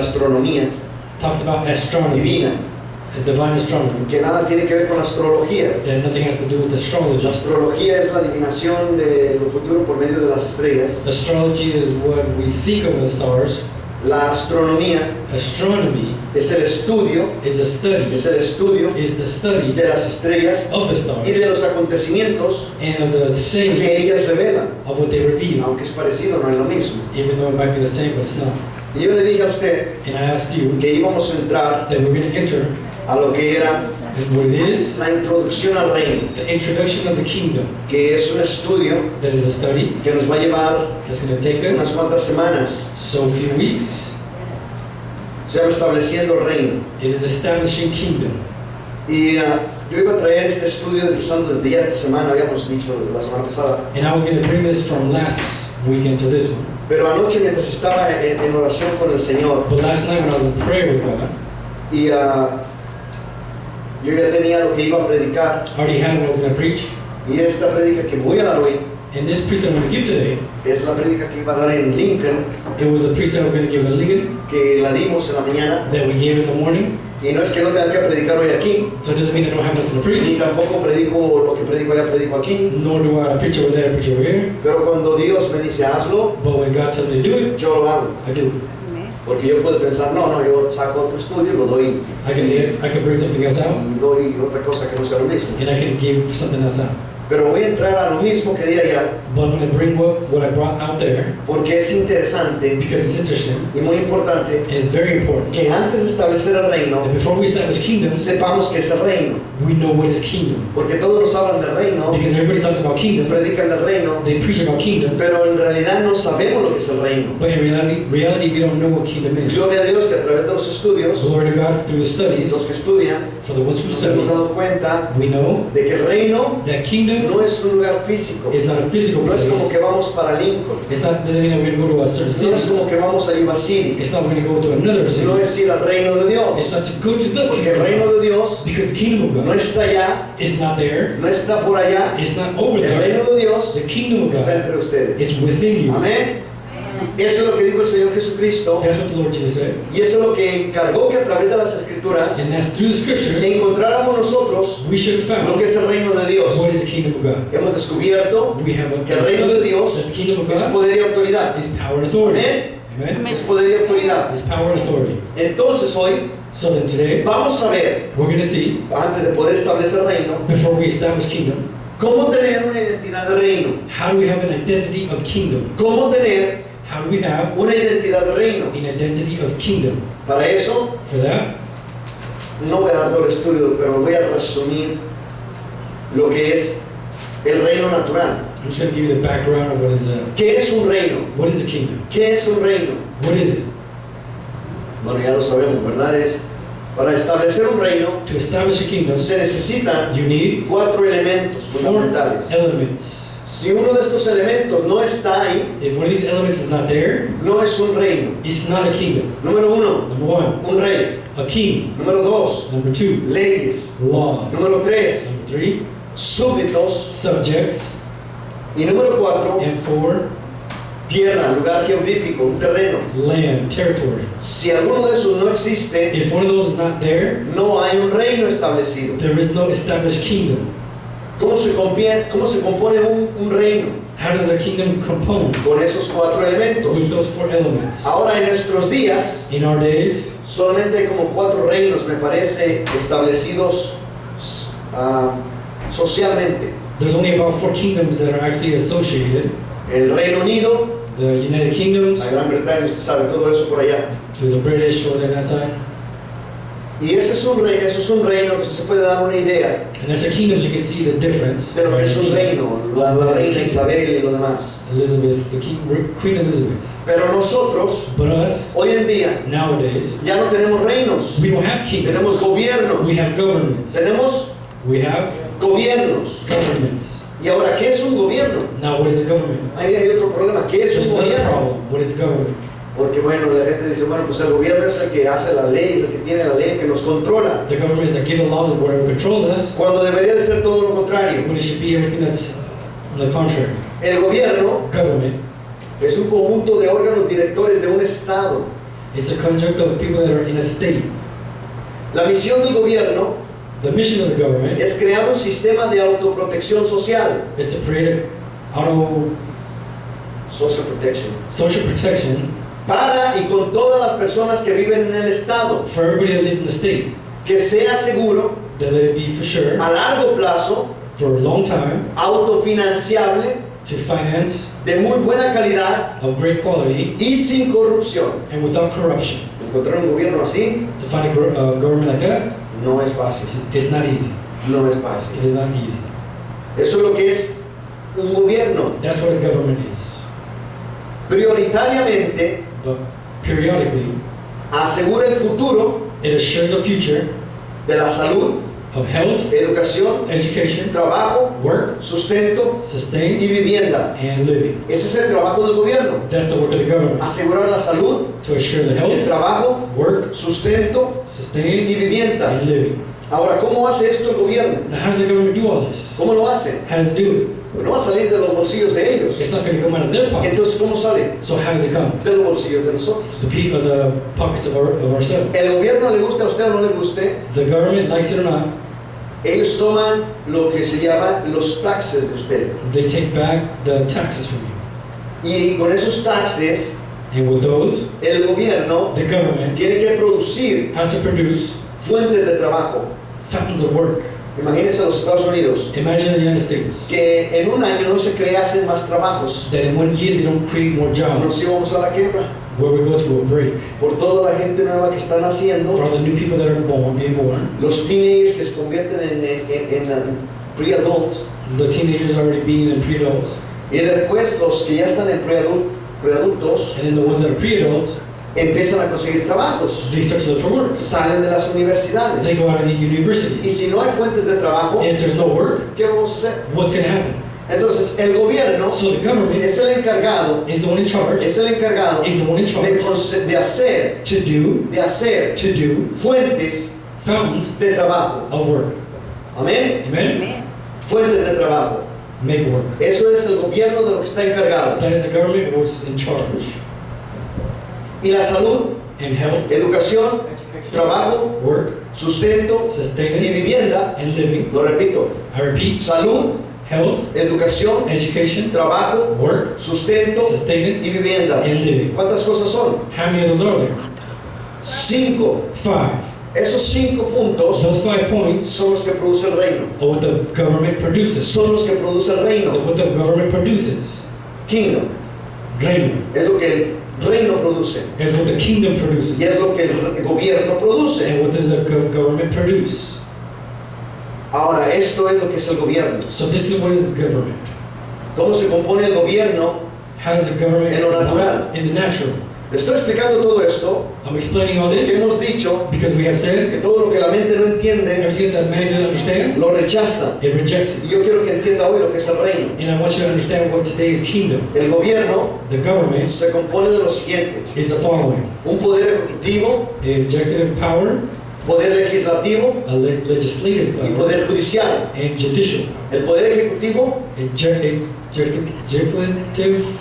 astronomía talks about astronomy, divina, divine astronomy, que nada tiene que ver con la astrología. that nothing has to do with La astrology. astrología es la adivinación de lo futuro por medio de las estrellas. Astrology is what we think of the stars. La astronomía Astronomy es el estudio, is the study, is the study de las estrellas of the y stars de los acontecimientos and of the que sayings ellas revelan, of what they reveal, aunque es parecido, no es lo mismo. even though it might be the same, but it's not. Y yo le dije a usted And I ask you que íbamos a entrar that we're going to enter a lo que era in what it is, la introducción al reino, the introduction of the kingdom, que es un estudio that is a study que nos va a llevar that's going to take unas us cuantas semanas. so few weeks. Se va estableciendo el reino. It is establishing kingdom. Y yo iba a traer este estudio empezando desde ya esta semana, habíamos dicho la semana pasada. And I was going to bring this from last weekend to this one. Pero anoche mientras estaba en oración con el Señor But last night when I was in prayer with God, y yo ya tenía lo que iba a predicar, I already had what I was going to preach. y esta prédica que voy a dar hoy And this priest I'm going to give today, es la prédica que iba a dar en Lincoln, it was a priest I was going to give in Lincoln que la dimos en la mañana. that we gave in the morning. Y no es que no tenga que predicar hoy aquí, So it doesn't mean I don't have nothing to ni preach, tampoco predico lo que predico allá, predico aquí. nor do I preach over there, preach over here. Pero cuando Dios me dice hazlo, But when God tells me to do it, yo lo hago. I do it. Porque yo puedo pensar, no, yo saco otro estudio y lo doy. I can bring something else out, Y doy otra cosa que no sea lo mismo. and I can give something else out. Pero voy a entrar a lo mismo que di allá, But I'm going to bring what I brought out there porque es interesante because it's interesting y muy importante and it's very important. que antes de establecer el reino, And before we establish kingdoms, sepamos que es el reino. we know what is kingdom. Porque todos nos hablan del reino, Because everybody talks about kingdom, predican del reino, they preach about kingdom, pero en realidad no sabemos lo que es el reino. but in reality we don't know what kingdom is. Gloria a Dios que a través de los estudios, Glory to God through the studies, los que estudian, for the ones who nos study, hemos dado cuenta we know de que el reino that kingdom no es un lugar físico, is not a physical no es como place. que vamos para Lincoln, Doesn't mean that we're going to go to a certain no es city. como que vamos a Yuba City, It's not we're going to go to another city. no es ir al reino de Dios, It's not to go to the porque el kingdom. reino de Dios Because the kingdom of no God está allá, is not there. no está por allá, It's not over el there. reino de Dios The kingdom of está God entre ustedes. is within you. Amén. Eso es lo que dijo el Señor Jesucristo That's what the Lord Jesus said. y eso es lo que encargó que a través de las Escrituras And that's through the scriptures encontráramos nosotros we should have lo found que es el reino de Dios. what is the kingdom of God. Hemos descubierto We have que el reino de that Dios the kingdom of es God poder y autoridad. is power and authority. Amén. Amen. Es poder y autoridad. It's power and authority. Entonces hoy So then today vamos a ver, we're going to see, antes de poder establecer el reino, before we establish kingdom, cómo tener una identidad de reino. how do we have an identity of kingdom? Cómo tener How do we have una identidad de reino. an identity of kingdom? Para eso, For that, no voy a dar todo el estudio, pero voy a resumir lo que es el reino natural. I'm just going to give you the background of ¿Qué es un reino? what is a kingdom? ¿Qué es un reino? What is it? Bueno, ya lo sabemos, ¿verdad? Es para establecer un reino To establish a kingdom, se necesitan you need 4 elementos 4 fundamentales. elements. Si uno de estos elementos no está ahí, If one of these elements is not there, no es un reino. it's not a kingdom. Número 1, Number one, un rey. a king. Número 2, Number two, leyes. laws. Número 3, Number three, súbditos. subjects. Y número 4, And four, tierra, lugar geográfico, un terreno. land, territory. Si alguno de esos no existe, If one of those is not there, no hay un reino establecido. there is no established kingdom. ¿Cómo se compone un reino? How does a kingdom compone? Con esos 4 elementos. With those 4 elements. Ahora en nuestros días, In our days, solamente hay como 4 reinos, me parece, establecidos socialmente. there's only about 4 kingdoms that are actually associated. El Reino Unido, The United Kingdoms, la Gran Bretaña, usted sabe todo eso por allá. to the British or that side. Y ese es un reino, eso es un reino que se puede dar una idea And there's a kingdom you can see the difference. de lo que es un reino, la reina Isabel y lo demás. Elizabeth, the Queen Elizabeth. Pero nosotros, But us, hoy en día, nowadays, ya no tenemos reinos, we don't have kingdoms. tenemos gobiernos, We have governments. tenemos We have gobiernos. governments. Y ahora, ¿qué es un gobierno? Now, what is a government? Ahí hay otro problema, ¿qué es There's un another gobierno? problem. What is government? Porque bueno, la gente dice, bueno, pues el gobierno es el que hace la ley, es el que tiene la ley, que nos controla. The government is that give the laws of whatever controls us, Cuando debería de ser todo lo contrario. when it should be everything that's on the contrary. El gobierno Government es un conjunto de órganos directores de un estado It's a conjunct of people that are in a state. La misión del gobierno The mission of the government es crear un sistema de autoprotección social, is to create auto social protection, social protection para y con todas las personas que viven en el estado, for everybody that lives in the state. que sea seguro, That it be for sure, a largo plazo, for a long time, autofinanciable, to finance de muy buena calidad of great quality y sin corrupción. and without corruption. Encontrar un gobierno así To find a government like that no es fácil, is not easy. no es It fácil. is not easy. Eso es lo que es un gobierno. That's what a government is. Prioritariamente But periodically, asegura el futuro it assures a future de la salud, of health, educación, education, trabajo, work, sustento y sustain, vivienda. and living. Ese es el trabajo del gobierno. That's the work of the government. Asegurar la salud, To assure the el health, trabajo, work, sustento. sustain, Y vivienda. and living. Ahora, ¿cómo hace esto el gobierno? Now, how does the government do all this? ¿Cómo lo hace? How does it do it? Pues no va a salir de los bolsillos de ellos. It's not going to come out of their pocket. Entonces, ¿cómo sale? So how does it come? De los bolsillos de nosotros. The people, the pockets of ourselves. El gobierno le guste a usted o no le guste, The government, likes it or not, ellos toman lo que se llama los taxes de usted. they take back the taxes from you. Y con esos taxes, And with those, el gobierno the government tiene que producir has to produce fuentes de trabajo. fountains of work. Imagínense los Estados Unidos, Imagine the United States, que en un año no se creasen más trabajos. that in 1 year they don't create more Nos jobs, íbamos a la quiebra where we go through a break. por toda la gente nueva que están For haciendo, all the new people that are being born, los teenagers que se convierten en pre-adults, the teenagers already being in pre-adults, y después los que ya están en preadultos and then the ones that are pre-adults, empiezan a conseguir trabajos, they start to look for work. salen de las They universidades. go out of the Y universities. si no hay fuentes de trabajo, And if there's no work, ¿qué vamos a hacer? what's going to happen? Entonces, el gobierno So the government es el encargado, is the one in charge, es el encargado is the one in charge de hacer, to do fuentes fountains de trabajo. of work. Amén. Amen? Fuentes de trabajo. Make work. Eso es el gobierno de lo que está encargado. That is the government who's in charge. Y la salud, And health, educación, trabajo, work, sustento y sustenance, vivienda. and living. Lo repito. I repeat, Salud, health, educación, education, trabajo, work, sustento y sustenance, vivienda. and living. ¿Cuántas cosas son? How many of those are there? 5. 5. Esos 5 puntos Those 5 points son los que produce el reino. are what the government produces. Son los que produce el reino. What the government produces. Kingdom. Reino Es lo que el reino produce. is what the kingdom produces. Y es lo que el gobierno produce. And what does the government produce? Ahora, esto es lo que es el gobierno. So this is what is government. ¿Cómo se compone el gobierno? How does the government En lo natural. in the natural? Le estoy explicando todo esto. I'm explaining all Que this hemos dicho because we have said que todo lo que la mente no entiende, everything that man doesn't understand, lo rechaza. it rejects it. Y yo quiero que entienda hoy lo que es el reino. And I want you to understand what today's kingdom, El gobierno the government, se compone de lo siguiente. is the following: Un poder ejecutivo, executive power, poder legislativo a legislative y power, poder judicial. and judicial. El poder ejecutivo Executive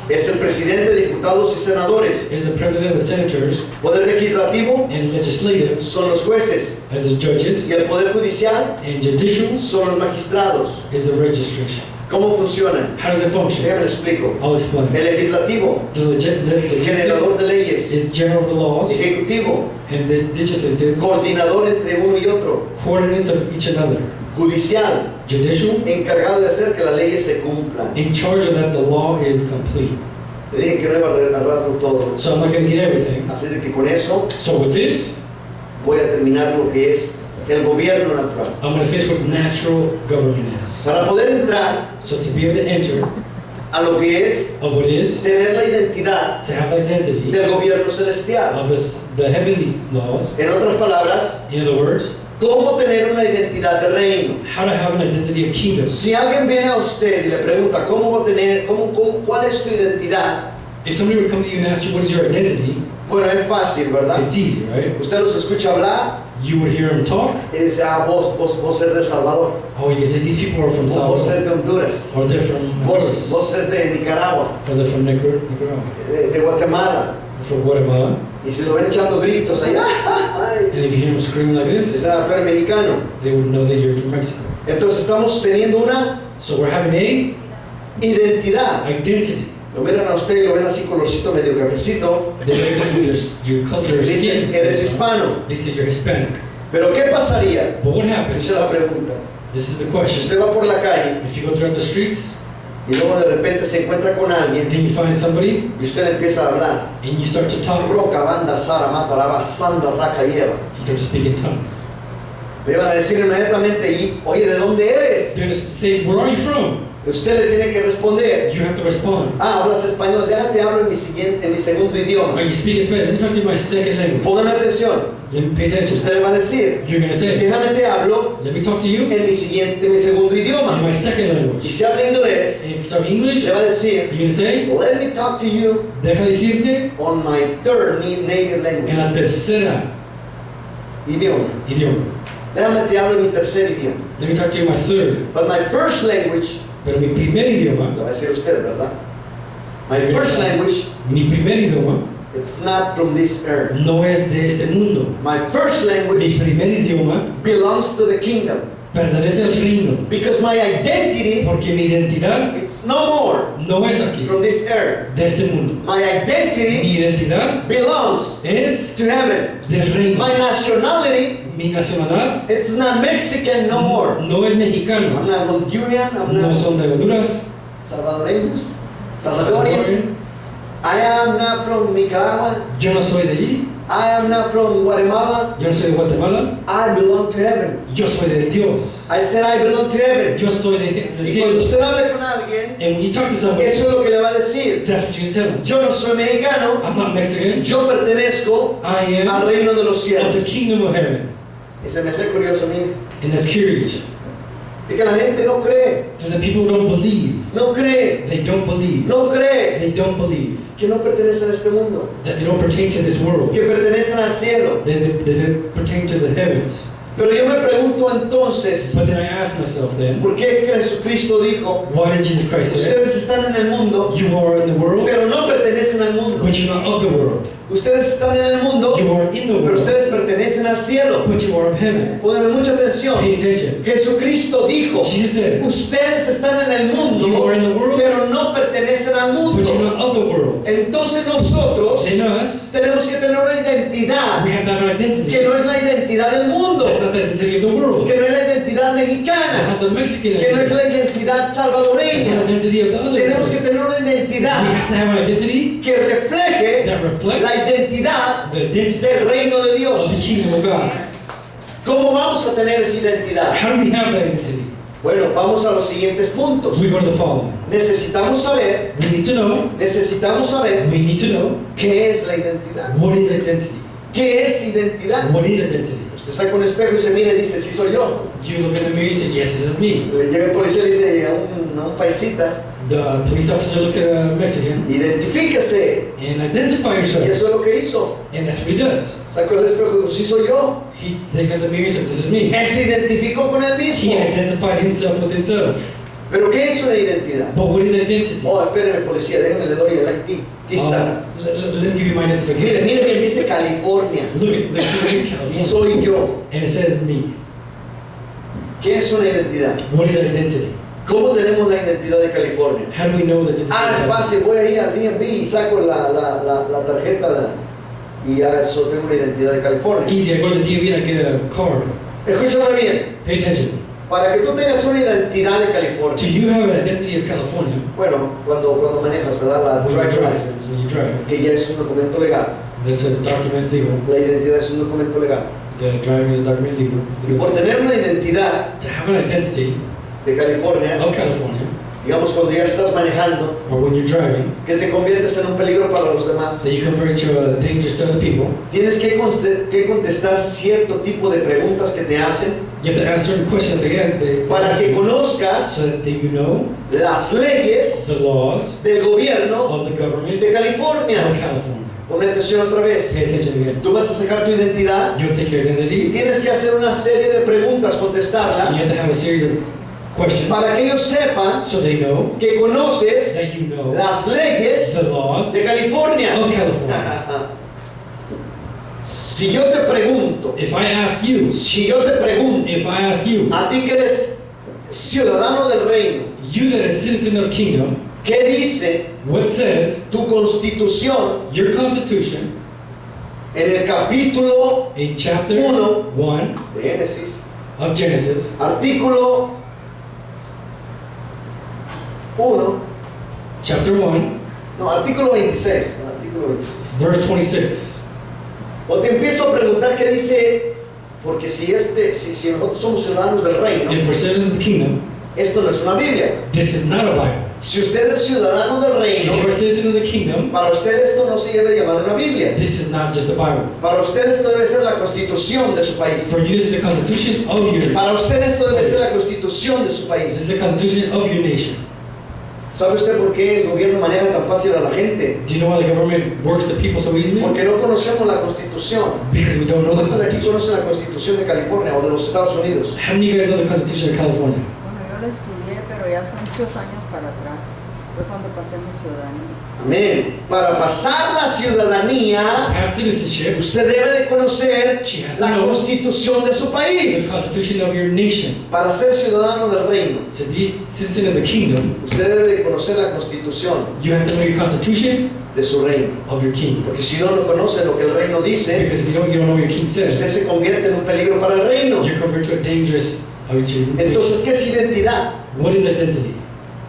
es el presidente, diputados y senadores. is the president, the senators, Poder legislativo and legislative son los jueces. as the judges, Y el poder judicial and judicial son los magistrados. is the registration. ¿Cómo funcionan? How does it function? Déjame le explico. I'll explain. El legislativo, The legislative generador de leyes. is general of the laws, Ejecutivo, and the legislative coordinador entre uno y otro. coordinates of each another. Judicial, Judicial, encargado de hacer que las leyes se cumplan. in charge of that the law is complete. Le dije que no iba a narrarlo todo. So I'm not going to get everything. Así de que con eso So with this, voy a terminar lo que es el gobierno natural. I'm going to finish what natural government is. Para poder entrar So to be able to enter a lo que es of what is, tener la identidad to have the identity del gobierno celestial. of the heavenly laws, En otras palabras, in other words, ¿cómo tener una identidad de reino? how to have an identity of kingdom. Si alguien viene a usted y le pregunta cómo va a tener, cuál es tu identidad, If somebody would come to you and ask you what is your identity, bueno, es fácil, ¿verdad? it's easy, right? Usted los escucha hablar You would hear them talk. y dice, vos eres del Salvador, Oh, you can say these people are from vos Salvador, eres de Honduras, or they're from vos eres de Nicaragua, or they're from Nicaragua, de Guatemala. from Guatemala. Y si lo ven echando gritos ahí, ¡ay! And if you hear them screaming like this, Dicen, ah, tú eres mexicano. they would know that you're from Mexico. Entonces estamos teniendo una So we're having a identidad. identity. Lo miran a usted y lo ven así colorcito, medio cafecito. They look at this with your color of Dicen, skin. eres hispano. They say you're Hispanic. Pero ¿qué pasaría? But what happens? Esa es la pregunta. This is the Si question. usted va por la calle If you go throughout the streets, y luego de repente se encuentra con alguien then you find somebody y usted le empieza a hablar. and you start to talk, Roca, banda, Sara, Mata, Lava, Sanda, Raca, Lleva. you start to speak in tongues. Le van a decir inmediatamente, y, oye, ¿de dónde eres? They're going to say, where are you from? Usted le tiene que responder, You have to respond. ah, hablas español, déjate hablo en mi segundo idioma. Are you speaking Spanish? Let me talk to you in my second language. Póngame atención. Let me pay attention. Usted le va a decir, You're going to say, déjame te hablo let me talk to you en mi segundo in idioma. my second Y language. si habla inglés, And if you talk English, le va a decir, you're going to say, let me talk to you deja decirte on my third native en language. la tercera Idioma. idioma. Déjame te hablo en mi tercer idioma. Let me talk to you in my third. But my first language, Pero mi primer idioma, lo va a decir usted, ¿verdad? My first language, mi primer idioma, it's not from this earth. no es de este mundo. My first Mi language primer idioma belongs to the kingdom. pertenece al reino. Because my identity, Porque mi identidad it's no more no es aquí, from this earth. de este mundo. My identity Mi identidad belongs es to heaven. del reino. My nationality, Mi nacionalidad it's not Mexican no more. no es I'm mexicano. not Honduran, I'm No not son de Honduras, Salvadoreños, Salvadorian. Salvadorian. I am not from Nicaragua. Yo no soy de allí. I am not from Guatemala. Yo no soy de Guatemala. I belong to heaven. Yo soy de Dios. I said I belong to heaven. Yo soy del Y cuando cielo. usted hable con alguien, And when you talk to somebody, eso es lo que le va a decir. that's what you can tell them. Yo no soy mexicano, I'm not Mexican. yo pertenezco I am al reino de los of the cielos. kingdom of heaven. Y se me hace curioso a mí, And that's curious. de que la gente no cree, Because the people don't believe. no cree, They don't believe. no cree They don't believe que no pertenecen a este mundo, that they don't pertain to this world. que pertenecen al cielo. They pertain to the heavens. Pero yo me pregunto entonces, But then I ask myself then, ¿por qué Jesucristo dijo, why did Jesus Christ say, ustedes están en el mundo, you are in the world, pero no pertenecen al mundo? but you're not of the world. Ustedes están en el mundo, You are in the pero world, ustedes pertenecen al cielo. but you are of heaven. Pónganme mucha atención. Pay attention. Jesucristo dijo, Jesus said, ustedes están en el mundo, you are in the world, pero no pertenecen al but you're mundo. not of the world. Entonces nosotros In us, tenemos que tener una identidad we have to have an identity. que no es la identidad del mundo, That's not the identity of the world. que no es la identidad That's mexicana, not the Mexican que no es identity. la identidad That's not the salvadoreña. identity of the other Tenemos que place. tener una We identidad have to have an identity que refleje that reflects la identidad the identity del reino de of Dios. the kingdom of God. ¿Cómo vamos a tener esa identidad? How do we have that identity? Bueno, vamos a los siguientes puntos. We go to the following. Necesitamos saber, We need to know, necesitamos saber qué es la identidad. what is identity. ¿Qué es identidad? What is identity? Usted saca un espejo y se mira y dice, sí soy yo. You look in the mirror and say, yes, this is me. Le llega el policía y dice a un paisita, The police officer looks at a Mexican identifíquese. and identify Y yourself. eso es lo que hizo. And that's what he does. Sacó el espejo y dijo, sí soy yo. He takes out the mirror and says, this is me. Él se identificó con él He mismo. identified himself with himself. ¿Pero qué es una identidad? But what is identity? Oh, espéreme, policía, déjeme, le doy el ID. Aquí está. Let me give you my Mire, identification. mire bien, dice California. Look, let's see here, Y California. soy yo. And it says me. ¿Qué es una identidad? What is identity? ¿Cómo tenemos la identidad de California? How do we know that Ah, es fácil, voy ahí al DMV y saco la tarjeta y ya eso tengo una identidad de California. Easy, I go to the DMV and I get a card. Escúchame bien, Pay attention. para que tú tengas una identidad de Do California, you have an identity of California bueno, cuando manejas, ¿verdad? La when you driver drive? license, When you drive, que ya es un documento legal. that's a document legal. La identidad es un documento legal. The driving is a document legal. Y por tener una identidad To have an identity de California, of California, digamos cuando ya estás manejando, or when you're driving, que te conviertes en un peligro para los demás, that you convert to a dangerous to other people, tienes que contestar cierto tipo de preguntas que te hacen you have to ask certain questions again para que conozcas so that you know las leyes the laws del gobierno of the government de of California. California. Pon atención otra vez. Pay attention again. Tú vas a sacar tu identidad You'll take your y identity. tienes que hacer una serie de preguntas, You contestarlas, have to have a series of questions para que ellos sepan so they know que conoces that you know las leyes the laws de California. of California. Si yo te pregunto, If I ask you, si yo te pregunto, if I ask you, a ti que eres ciudadano del reino, you that are a citizen of kingdom, ¿qué dice what says tu constitución your constitution en el capítulo in chapter Uno. 1 de Génesis, of Genesis, artículo 1, chapter 1, no, artículo 26, artículo 26. verse 26? O te empiezo a preguntar qué dice, porque si nosotros somos ciudadanos del reino, If we're citizens of the kingdom, esto no es una Biblia. this is not a Bible. Si usted es ciudadano del If you're reino, a citizen of the kingdom, para usted esto no se debe llamar una Biblia. this is not just a Bible. Para usted esto debe ser la constitución de su país. For you, this is the constitution of your. Para usted esto debe ser la constitución de su This país. is the constitution of your nation. ¿Sabe usted por qué el gobierno maneja tan fácil a la gente? Do you know why the government works the people so easily? Porque no conocemos la constitución. Because we don't know the ¿Cuántos de aquí constitution. conocen la constitución de California o de los Estados Unidos? How many of you guys know the constitution of California? Bueno, yo lo estudié, pero ya son muchos años para atrás. Fue cuando pasé mi ciudadanía. Amén. Para pasar la ciudadanía, Have citizenship, usted debe de conocer She has to la know constitución de su the país. constitution of your nation. Para ser ciudadano del reino, To be citizen of the kingdom, usted debe de conocer la constitución you have to know your constitution de su reino. of your king. Porque si no conoce lo que el reino dice, Because if you don't know what your king usted says, se convierte en un peligro para el reino. you're converted to a dangerous nation. Entonces, ¿qué es identidad? What is identity?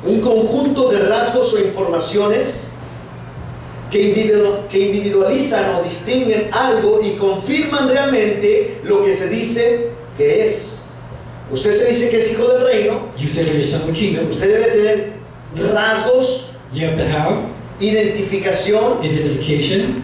Un conjunto de rasgos o informaciones que individualizan o distinguen algo y confirman realmente lo que se dice que es. Usted se dice que es hijo del reino, You say that you're son of the kingdom. usted debe tener rasgos, You have to have identificación identification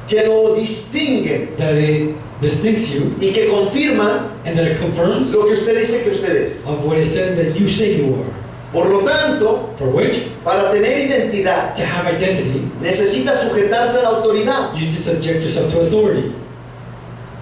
que lo distinguen that it distincts you y que confirman and that it confirms lo que usted dice que usted es. of what it says that you say you are. Por lo tanto, For which, para tener identidad, to have identity, necesita sujetarse a la autoridad you need to subject yourself to authority,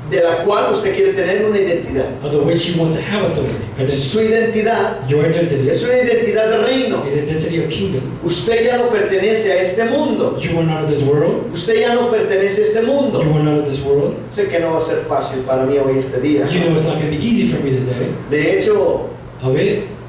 de la cual usted quiere tener una identidad. of the which you want to have authority. Identity. Su identidad Your identity es una identidad de reino. is identity of kingdom. Usted ya no pertenece a este mundo. You are not of this world. Usted ya no pertenece a este You mundo. are not of this world. Sé que no va a ser fácil para mí hoy este día. You know it's not going to be easy for me this day.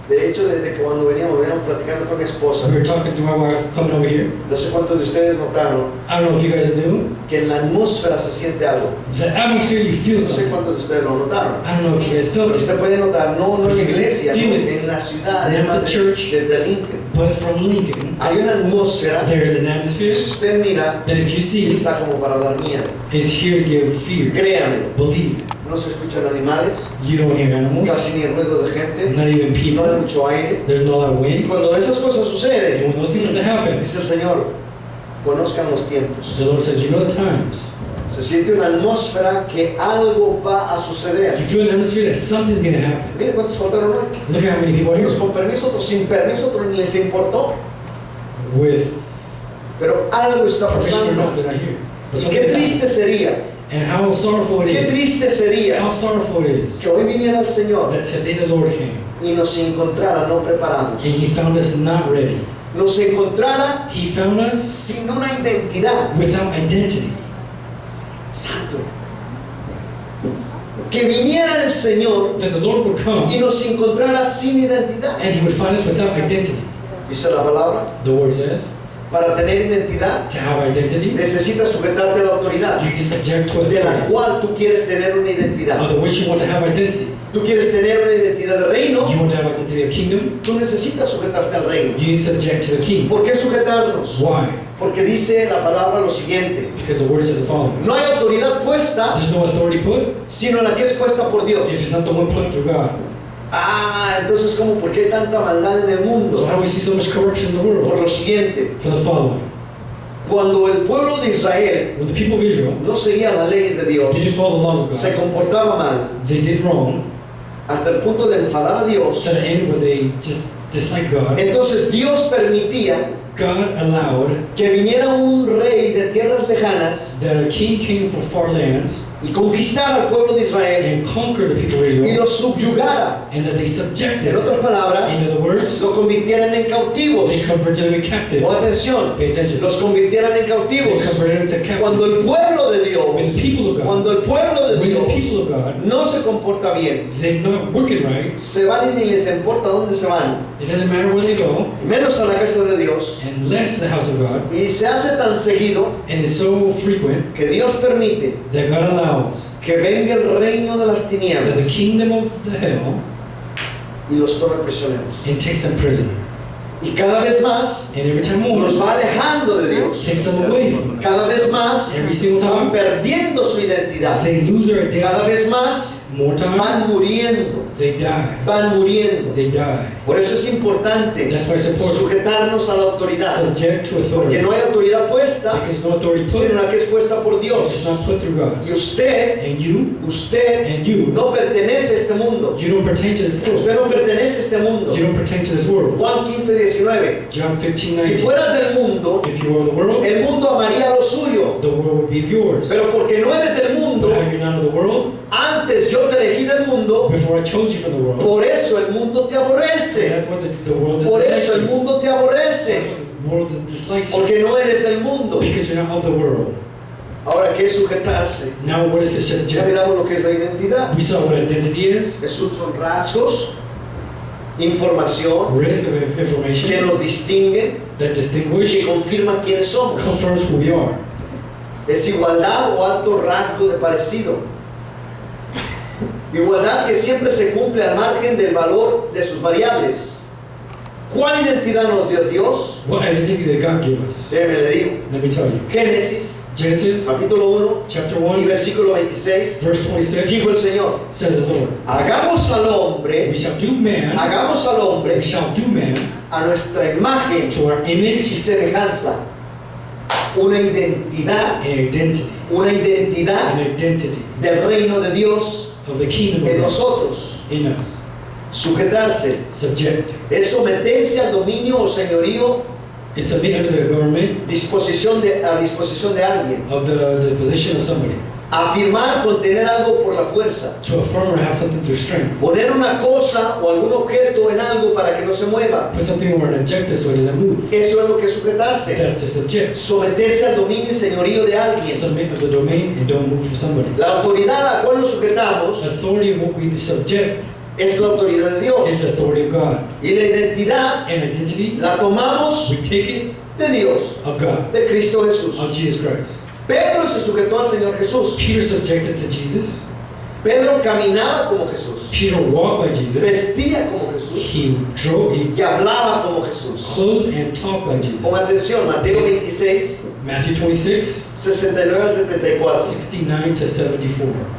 De hecho, desde que cuando veníamos platicando con mi esposa, We were talking to my wife coming over here. no sé cuántos de ustedes notaron I don't know if you guys knew. que en la atmósfera se siente algo. The atmosphere, you feel No sé something. cuántos de ustedes lo notaron. I don't know if you guys Pero felt it. usted puede notar, no en la iglesia, no, Feel it. en la ciudad, Not además the church. desde Lincoln. But from Lincoln, Hay una atmósfera there's an que atmosphere si usted mira, that if you see it, está como para dar miedo. is here to give fear. Créame, Believe it. no se escuchan animales, You don't hear animals, casi ni el ruido de gente, not even no hay people. mucho aire. There's no lot of Y wind. cuando esas cosas And suceden, when those things have to happen, dice el Señor, conozcan los tiempos. the Lord says, you know the times. Se siente una atmósfera que algo va a You suceder. feel an atmosphere that something's going to happen. Mire cuántos faltaron hoy. Look at how many people are Unos here con permiso, otros sin permiso, otros ni les importó. with Pero algo está permission or not, pasando. they're not here. But Y something's qué happening. triste sería, And how sorrowful it qué is. triste sería How sorrowful it is que hoy viniera el Señor that today the Lord came y nos encontrara no preparados. and He found us not ready. Nos encontrara He found us sin una identidad. without identity. Santo. Que viniera el Señor That the Lord would come y nos encontrara sin identidad. and He would find us without identity. Dice la palabra, The word says, para tener identidad to have identity, necesitas sujetarte a la autoridad you can subject to de la authority, cual tú quieres tener una identidad. of the which you want to have identity. Tú quieres tener una identidad de reino, You want to have identity of kingdom, tú necesitas sujetarte al reino. you need to subject to the king. ¿Por qué sujetarnos? Why? Porque dice la palabra lo siguiente, Because the word says the following. no hay autoridad puesta, There's no authority put sino la que es puesta por Dios. if it's not the one put through God. Entonces, ¿cómo? ¿Por qué hay tanta maldad en el So mundo? how do we see so much corruption in the Por world? lo siguiente, For the following. cuando el pueblo de Israel When the people of Israel no seguía las leyes de Dios, didn't follow the laws of se God, comportaba mal, they did wrong hasta el punto de enfadar a Dios, to the end where they just disliked God. entonces Dios permitía God allowed que viniera un rey de tierras lejanas that a king came from far lands y conquistara al pueblo de Israel and conquer the people of y Israel, los subyugara. and that they subjected, En otras palabras, in other words, lo convirtieran en cautivos. they converted them in captives. O atención, Pay attention. los convirtieran en They cautivos. converted them to Cuando captives. el pueblo de When the Dios, people of God, cuando el pueblo de when the Dios people of God, no se comporta bien, they're not working right, se van y ni les importa dónde se van, it doesn't matter where they go, menos a la casa de Dios, unless the house of God, y se hace tan seguido and it's so frequent que Dios permite that God allows que venga el reino de las that the tinieblas kingdom of the hell y los tome prisioneros. and takes them prisoner. Y cada vez más And every time more, los va alejando de Dios. takes them away from God. Cada vez más Every single van time, perdiendo su identidad. they lose their Cada identity. vez más More time, van muriendo, they die. van muriendo. They die. Por eso es importante That's why it's important. sujetarnos a la autoridad. Subject to Porque authority. no hay autoridad puesta, Because there's no authority put, sino la que es puesta por it's Dios. not put through God. Y usted And you no pertenece a este mundo. don't pertain to this world. Usted no pertenece a este mundo. You don't pertain to this world. Juan 15:19. John 15, Si 19. fueras del mundo, If you were the world, el mundo amaría lo suyo. the world would be yours. Pero porque no eres del mundo, But how you're not of the world, antes yo te elegí del mundo, before I chose you from the world, por eso el mundo te aborrece. that's what the world Por dislikes eso el you. mundo te aborrece. The world dislikes you. Porque no eres del mundo. Because you're not of the world. Ahora, ¿qué es sujetarse? Now what is the Ya subject? miramos lo que es la identidad. We saw what identity is, Esos son rasgos, información risk of que information nos distinguen that y distinguish, que confirman quiénes somos. confirms who we are. Es igualdad o alto rasgo de parecido. Igualdad que siempre se cumple al margen del valor de sus variables. ¿Cuál identidad nos dio Dios? What identity did God give us? Déjeme le digo. Let me tell you. Génesis, Genesis capítulo 1 chapter y 1, versículo 26. verse 26 Dijo el Señor, says the Lord, hagamos al we hombre, shall do man, hagamos al hombre we shall do man a nuestra imagen to our y image semejanza. Una identidad, and identity. una identidad An identity del reino de Dios of the kingdom of en God nosotros. in us. Sujetarse Subject. es someterse al dominio o señorío It's submit under the government a disposición de alguien. of the disposition of somebody. Afirmar contener algo por la fuerza. To affirm or have something through strength. Poner una cosa o algún objeto en algo para que no se mueva. Put something or an objective so it doesn't move. Eso es lo que es sujetarse. That's to subject. Someterse al dominio y señorío de alguien. Submit of the domain and don't move for somebody. La autoridad a la cual nos sujetamos The authority of what we subject es la autoridad de Dios. is the authority of God. Y la identidad And identity, la tomamos we take it de Dios, of God, de Cristo Jesús. of Jesus Christ. Pedro se sujetó al Señor Jesús. Peter subjected to Jesus. Pedro caminaba como Jesús. Peter walked like Jesus. Vestía como Jesús. He drove, he Y hablaba como Jesús. clothed and talked like Jesus. Pon atención, Mateo 26, Matthew 26, 69 al 74. 69 to 74.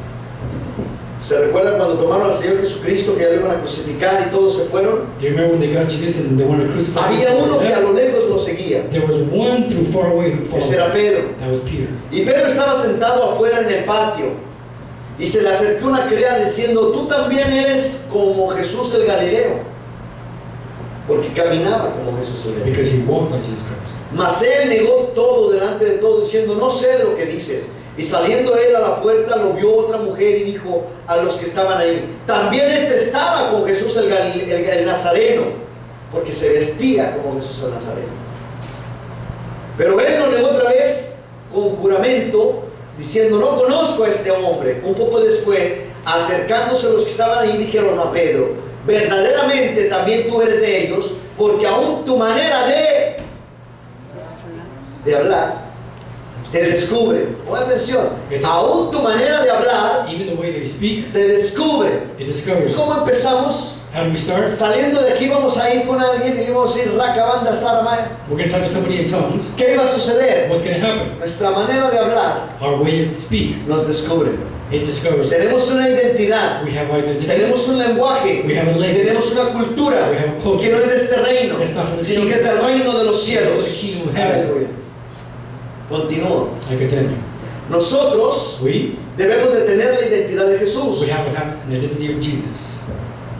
¿Se recuerda cuando tomaron al Señor Jesucristo que ya lo iban a crucificar y todos se fueron? Do you remember when they got Jesus and they wanted to crucify him? Había uno que a lo lejos lo seguía. There was one through far away who Ese followed. era Pedro. That was Peter. Y Pedro estaba sentado afuera en el patio. Y se le acercó una criada diciendo, tú también eres como Jesús el Galileo. Porque caminaba como Jesús el Galileo. Because he walked like Jesus Christ. Mas él negó todo delante de todos, diciendo, no sé de lo que dices. Y saliendo él a la puerta, lo vio otra mujer y dijo a los que estaban ahí, también este estaba con Jesús el Nazareno, porque se vestía como Jesús el Nazareno. Pero él lo negó otra vez con juramento, diciendo, no conozco a este hombre. Un poco después, acercándose los que estaban ahí, dijeron a Pedro, verdaderamente también tú eres de ellos, porque aún tu manera de hablar se descubre. Pon atención, aún tu manera de hablar Even the way they speak, te descubre. it discovers. ¿Cómo empezamos? How do we start? Saliendo de aquí vamos a ir con alguien y le vamos a decir Rakabanda Saramaya. We're going to talk to somebody in tongues. ¿Qué iba a suceder? What's going to happen? Nuestra manera de hablar Our way to speak, nos descubre. it discovers. Tenemos una identidad, We have identity. tenemos un lenguaje, We have a language. tenemos una cultura We have a culture. que no es de este reino, That's not from the sino que kingdom. es del reino de los cielos. It's the kingdom of heaven. Aleluya. Continúo. I continue. Nosotros We debemos de tener la identidad de Jesús. have an identity of Jesus.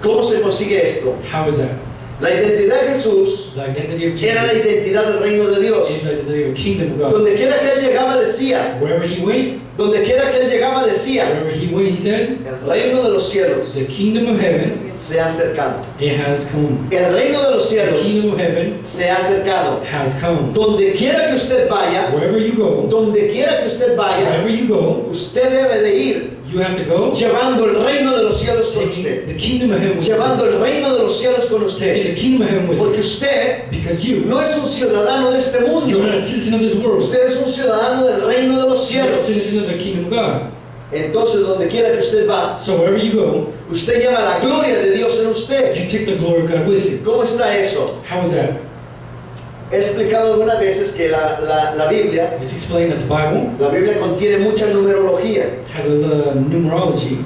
¿Cómo se consigue esto? How is that? La identidad de Jesús The identity of era la Jesus identidad del reino de is Dios. the identity of the kingdom of God. Donde quiera que él llegaba decía, Wherever he went, donde quiera que él llegaba decía, wherever he went, he said, el reino de los cielos the kingdom of heaven, se ha acercado. it has come. El reino de los The cielos kingdom of heaven se ha acercado. has come. Donde quiera que usted vaya, Wherever you go, donde quiera que usted vaya, wherever you go, usted debe de ir you have to go llevando el reino de los cielos con taking usted. the kingdom of heaven with Llevando you. el reino de los cielos con Taking usted. the kingdom of heaven with Porque you. usted Because you, no es un ciudadano de este you're mundo. not a citizen of this world. Usted es un ciudadano del reino de los You're a cielos. citizen of the kingdom of God. Entonces, donde quiera que usted va, So wherever you go, usted lleva la gloria de Dios en usted. you take the glory of God with you. ¿Cómo está eso? How is that? He explicado algunas veces que la Biblia It's explained that the Bible contiene mucha numerología. has a numerology,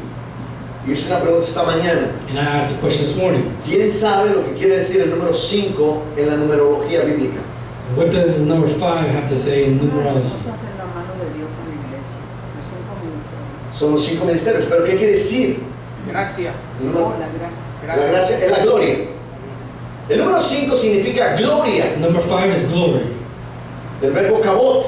Y hice una pregunta esta mañana. and I asked a question this morning. ¿Quién sabe lo que quiere decir el número 5 en la numerología bíblica? What does number 5 have to say in numerology? Vamos a hacer la mano de Dios en la iglesia. Los 5 ministerios. Son los 5 ministerios. ¿Pero qué quiere decir? Gracias. El No, número- la gracia. la Gracias. gracia es la gloria. El número 5 significa gloria, Number 5 is glory. del verbo kabot.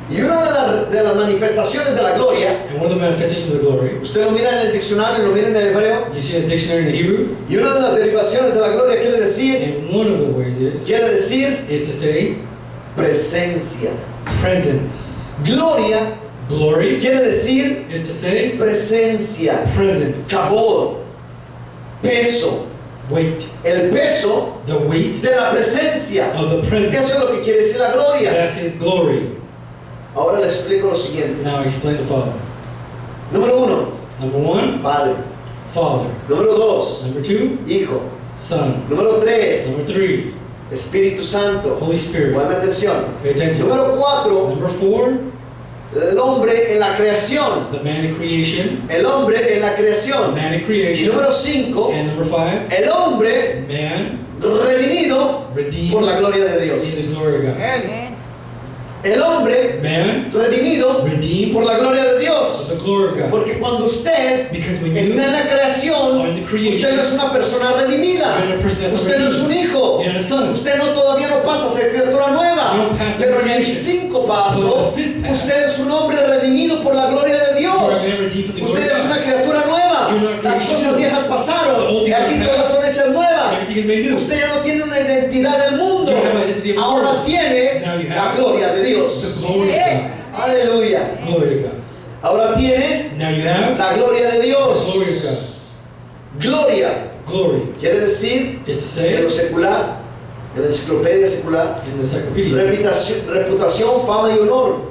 Y una de las manifestaciones de la gloria, And one of the manifestations of the glory, usted lo mira en el diccionario, lo mira en el hebreo, you see a dictionary in the Hebrew, y una de las derivaciones de la gloria quiere decir, and one of the ways is to say presencia. presence. Gloria Glory quiere decir is to say presencia, presence. kabod, peso, Weight. el peso The weight de la presencia. of the presence. Eso es lo que quiere decir la gloria. That's his glory. Ahora le explico lo siguiente. Now I explain the following. Número 1, Number 1, Padre. Father. Número 2, Number 2, Hijo. Son. Número 3, Number 3, Espíritu Santo. Holy Spirit. Buena atención. Pay attention. Número 4, Number 4, el hombre en la creación. the man in creation. El hombre en la The creación. man in Y creation. número 5, And number 5, el hombre man redimido redeemed por la gloria de in the Dios. glory of God. Amén. El hombre Man redimido redeemed por la gloria de of Dios. the glory of God. Porque cuando usted Because when está en you la creación, are in the creation, usted no es una persona redimida. you're a person that's Usted no es un redeemed. hijo. You're a son. Usted no todavía no pasa a ser criatura You nueva. don't pass Pero en el creation. 5 paso, But the fifth pass, usted es un hombre redimido por la gloria de you Dios. are a man redeemed for the glory Usted of es una God. criatura nueva. You're not Las creation. cosas viejas The pasaron. old Y things aquí are todas past. son hechas nuevas. Everything is made new. Usted ya no tiene una identidad del mundo. You have an identity of the Ahora world. tiene Now you la have gloria de the Dios. glory of Aleluya. God. Glory to God. Ahora tiene Now you have la gloria de the Dios. glory of God. Gloria Glory quiere decir is to en say lo secular, en la enciclopedia secular, in the encyclopedia, reputación, fama y honor,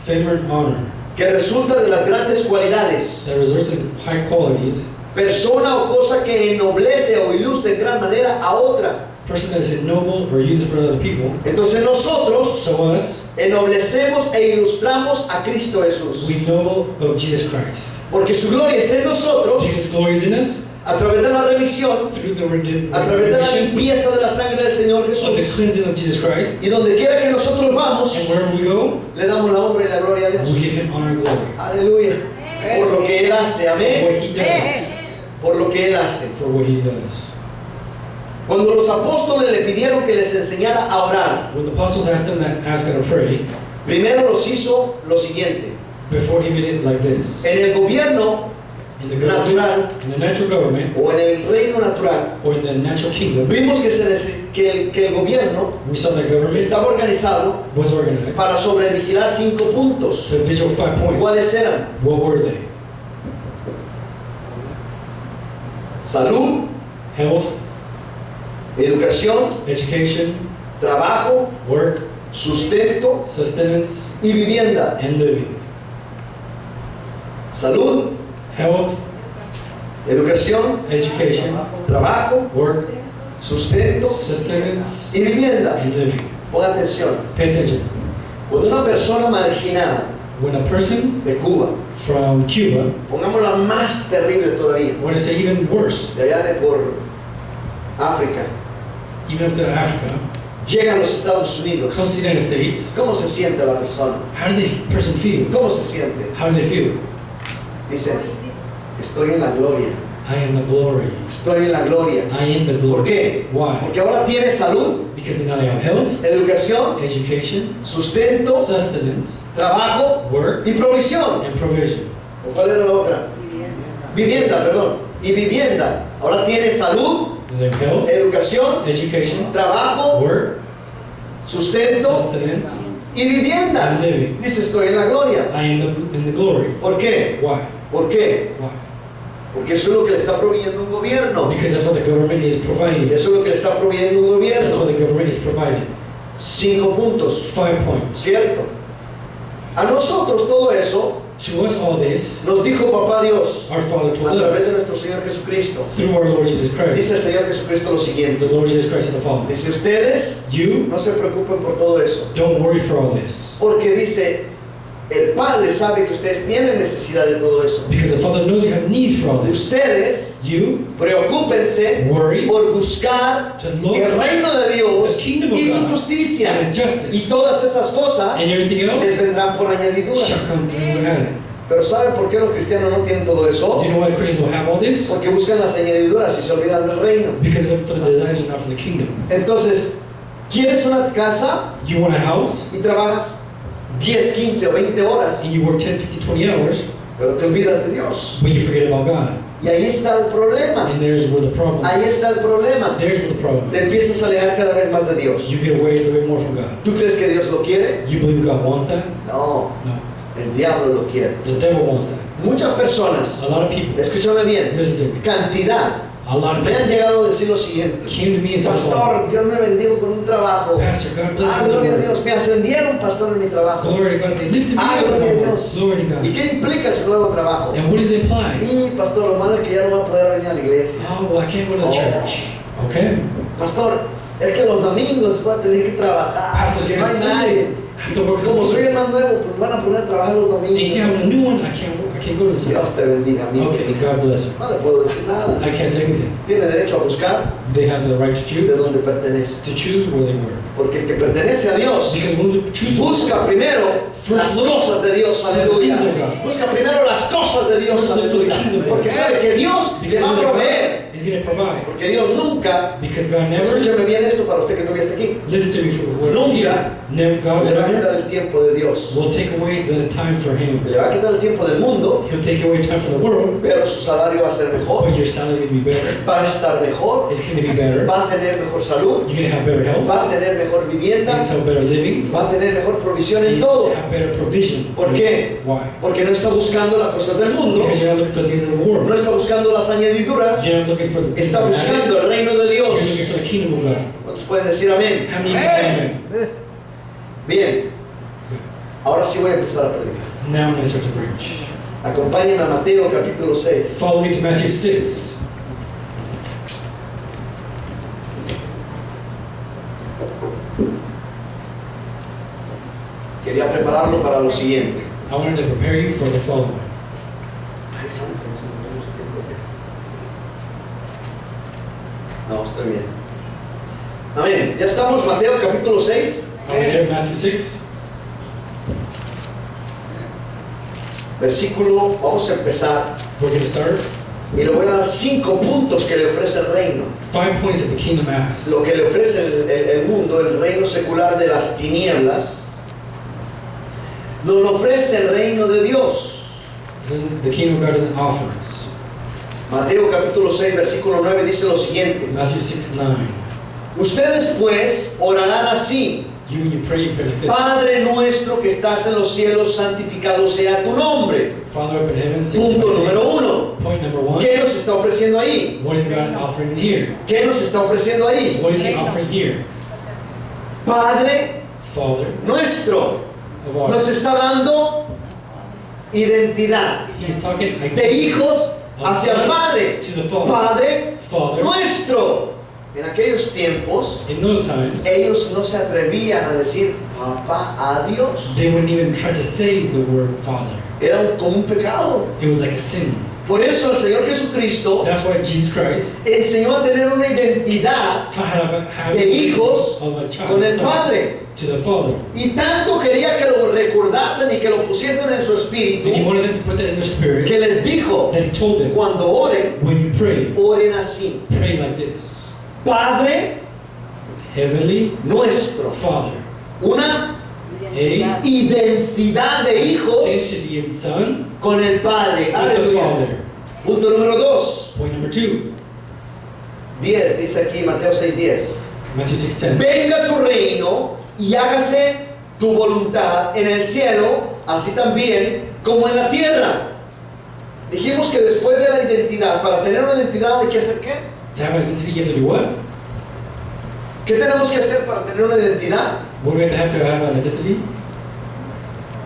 favor and honor que resulta de las grandes cualidades, that results in high qualities. persona o cosa que ennoblece o ilustra en gran manera a otra. Person that is ennobled or uses for other people. Entonces nosotros So us, ennoblecemos e ilustramos a Cristo Jesús, we know of Jesus Christ. porque su gloria está en nosotros Jesus' glory is in us a través de la remisión, through the a través de la redemption limpieza de la sangre del Señor of the Jesús. cleansing of Jesus Christ. Y donde quiera que nosotros vamos, And wherever we go, le damos la honra y la gloria a Dios. we give him honor and glory. Aleluya. Por lo que Él hace, For amén. what he does. Por lo que Él hace. For what he does. Cuando los apóstoles le pidieron que les enseñara a orar, When the apostles asked him to pray, primero los hizo lo siguiente. before he did it like this, En el gobierno in the government, natural in the natural government, o en el reino natural, or in the natural kingdom, vimos que el gobierno we saw that government estaba organizado was organized para sobrevigilar 5 puntos. to vigil 5 points. ¿Cuáles eran? What were they? Salud, Health, educación, education, trabajo, work, sustento sustenance, y vivienda. and living. Salud, Health, educación, education, trabajo, work, sustento sustenance, y vivienda. and living. Ponga atención. Pay attention. Cuando una persona marginada When a person de Cuba, from Cuba, pongámosla más terrible todavía, when I say even worse, de allá de por África, even if they're Africa, llega a los Estados Unidos, comes to the United States, ¿cómo se siente la persona? how do the person feel? ¿Cómo se siente? How do they feel? Dice, estoy en la gloria. I am the glory. Estoy en la gloria. I am the glory. ¿Por qué? Why? Porque ahora tienes salud, Because now they have health, educación, education, sustento, sustenance, trabajo work, y provisión. and provision. ¿O ¿Cuál era la otra? Vivienda. Vivienda, perdón. Y vivienda. Ahora tienes salud, And they have health, educación, education, trabajo, work, sustento sustenance, y vivienda. and living. Dice, estoy en la gloria. I am in the glory. ¿Por qué? Why? ¿Por qué? Why? Porque eso es lo que le está proveyendo un gobierno. Because that's what the government is providing. Eso es lo que le está proveyendo un That's what gobierno. the government is providing. 5 puntos, 5 points. ¿cierto? A nosotros todo eso To us, all this, nos dijo Papá Dios our Father a told través de us nuestro Señor Jesucristo. through our Lord Jesus Christ. Dice el Señor Jesucristo lo siguiente. The Lord Jesus Christ is the Father. Dice, ustedes You no se preocupen por todo eso. don't worry for all this. Porque dice, el Padre sabe que ustedes tienen necesidad de todo eso. Because the Father knows you have need for all this. Ustedes You preocúpense worry por buscar to look el reino de Dios the kingdom of y su God justicia. and His justice. Y todas esas cosas And everything les else vendrán por añadidura. shall come through added. Pero ¿saben por qué los cristianos no tienen todo Do eso? you know why Christians don't have all this? Porque buscan las añadiduras y se olvidan del reino. Because for the desires are not for the kingdom. Entonces, ¿quieres una casa You want a house, y trabajas 10, 15 o 20 horas, and you work 10, 15, 20 hours, pero te olvidas de Dios? but you forget about God. Y ahí está el problema. And there's where the problem Ahí is. está el problema. There's where the problem Te is. empiezas a alejar cada vez más de Dios. You get away a little bit more from God. ¿Tú crees que Dios lo quiere? You believe God wants that? No, No. el diablo lo quiere. The devil wants that. Muchas personas, A lot of people, escúchame bien, listen to me, cantidad, a lot of me han people llegado a decir lo siguiente. came to me and said, Pastor, Dios me bendijo con un trabajo. Pastor, God bless Ah, you. gloria a Dios, me ascendieron pastor en mi trabajo. Glory to God. They lifted me Ah, up. gloria a Dios. Glory to ¿Y God. qué implica su nuevo trabajo? And what does it imply? Y pastor, lo malo es que ya no va a poder venir a la iglesia. Oh, well, I can't go to the Oh. church. Okay. Pastor, es que los domingos voy a tener que trabajar Pastor, porque no hay nadie. Sundays, I have to work Como soy el Sundays. más nuevo, pues me van a poner a trabajar los And you see, I was a domingos. new one. I can't work. I can't go to the Sunday. Dios te bendiga, amigo. Okay, God bless you. No le puedo decir nada. I can't say anything. Tiene derecho a buscar They have the right to de choose, donde pertenece. to choose where they work. Porque el que pertenece a Dios Because when you choose, busca primero las cosas de Dios, aleluya. Busca primero las cosas de Dios, aleluya. Porque sabe que Dios le va a proveer. He's going to provide. Porque Dios nunca, Because God never, escúcheme bien esto para usted que todavía está aquí, listen to me for the word. Nunca Never, God le va a never quitar el tiempo de Dios. will take away the time for Him. Le va a quitar el tiempo del mundo, He'll take away time from the world, pero su salario va a ser mejor, but your salary will be better. va a estar mejor, It's going to be better. va a tener mejor salud, You're going to have better health. va a tener mejor You're vivienda, going to have better living. va a tener mejor provisión en You todo. have better provision. ¿Por qué? Why? Porque no está buscando las cosas del mundo, Because you're not looking for the things of the no world. está buscando las añadiduras, You're not looking for the things está of the buscando el reino de You're Dios. looking for the kingdom of God. ¿Cuántos pueden decir amén? How many can say amen? Bien, ahora sí voy a empezar a predicar. Now I'm going to start to preach. Acompáñenme a Mateo capítulo 6. Follow me to Matthew 6. Quería prepararlo para lo siguiente. I wanted to prepare you for the following. Ay, santo, no sé qué bloqueo. No, estoy bien. Amén. Ya estamos, Mateo capítulo 6, Are we there? Matthew 6. versículo, vamos a empezar. We're going to start. Y le voy a dar 5 puntos que le ofrece el reino. 5 points that the kingdom has. Lo que le ofrece el mundo, el reino secular de las tinieblas, nos lo ofrece el reino de Dios. The kingdom of God doesn't offer us. Mateo capítulo 6, versículo 9 dice lo siguiente. Matthew 6:9. Ustedes pues orarán así. You, when you pray like this. Padre nuestro que estás en los cielos, santificado sea tu nombre. Father up in heaven. Punto número 1. Point number 1. ¿Qué nos está ofreciendo ahí? What is God offering here? ¿Qué nos está ofreciendo ahí? What is He offering here? Padre Father nuestro. of ours. Nos está dando identidad He's talking like de hijos hacia el Padre. to the Father. Padre Father. nuestro. En aquellos tiempos, In those times, ellos no se atrevían a decir papá a Dios. they wouldn't even try to say the word Father. Era como un pecado. It was like a sin. Por eso el Señor Jesucristo That's why Jesus Christ enseñó a tener una identidad to have de hijos of a child con el son Padre. to the Father. Y tanto quería que lo recordasen y que lo pusiesen en su And he espíritu, wanted them to put that in their spirit, que les dijo, that he told them, cuando oren, when you pray, oren así. pray like this. Padre Heavenly nuestro. Father, Una Identidad. identidad de hijos identity in Son con el Padre. with the Aleluya. Father. Punto número 2. Point number 2, 10, dice aquí Mateo 6:10. Matthew 6:10. Venga tu reino y hágase tu voluntad en el cielo, así también como en la tierra. Dijimos que después de la identidad, para tener una identidad hay que hacer ¿qué? To have an identity, you have to do what? ¿Qué tenemos que hacer para tener una identidad? What do we have to have an identity?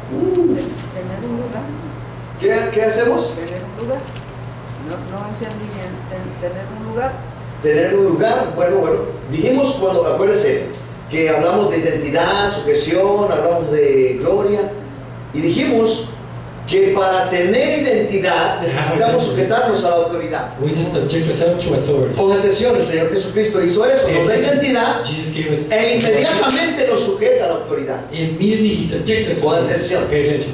Tener un lugar. ¿Qué hacemos? Tener un lugar. No entendí bien. Tener un lugar. Tener un lugar. Bueno. Dijimos cuando, acuérdense, que hablamos de identidad, sujeción, hablamos de gloria. Y dijimos que para tener identidad necesitamos sujetarnos a la autoridad. We just subject ourselves to authority. Con atención, el Señor Jesucristo hizo eso, nos da identidad Jesus gave us e inmediatamente nos sujeta a la autoridad. immediately he subjected us. Pon atención. Pay attention.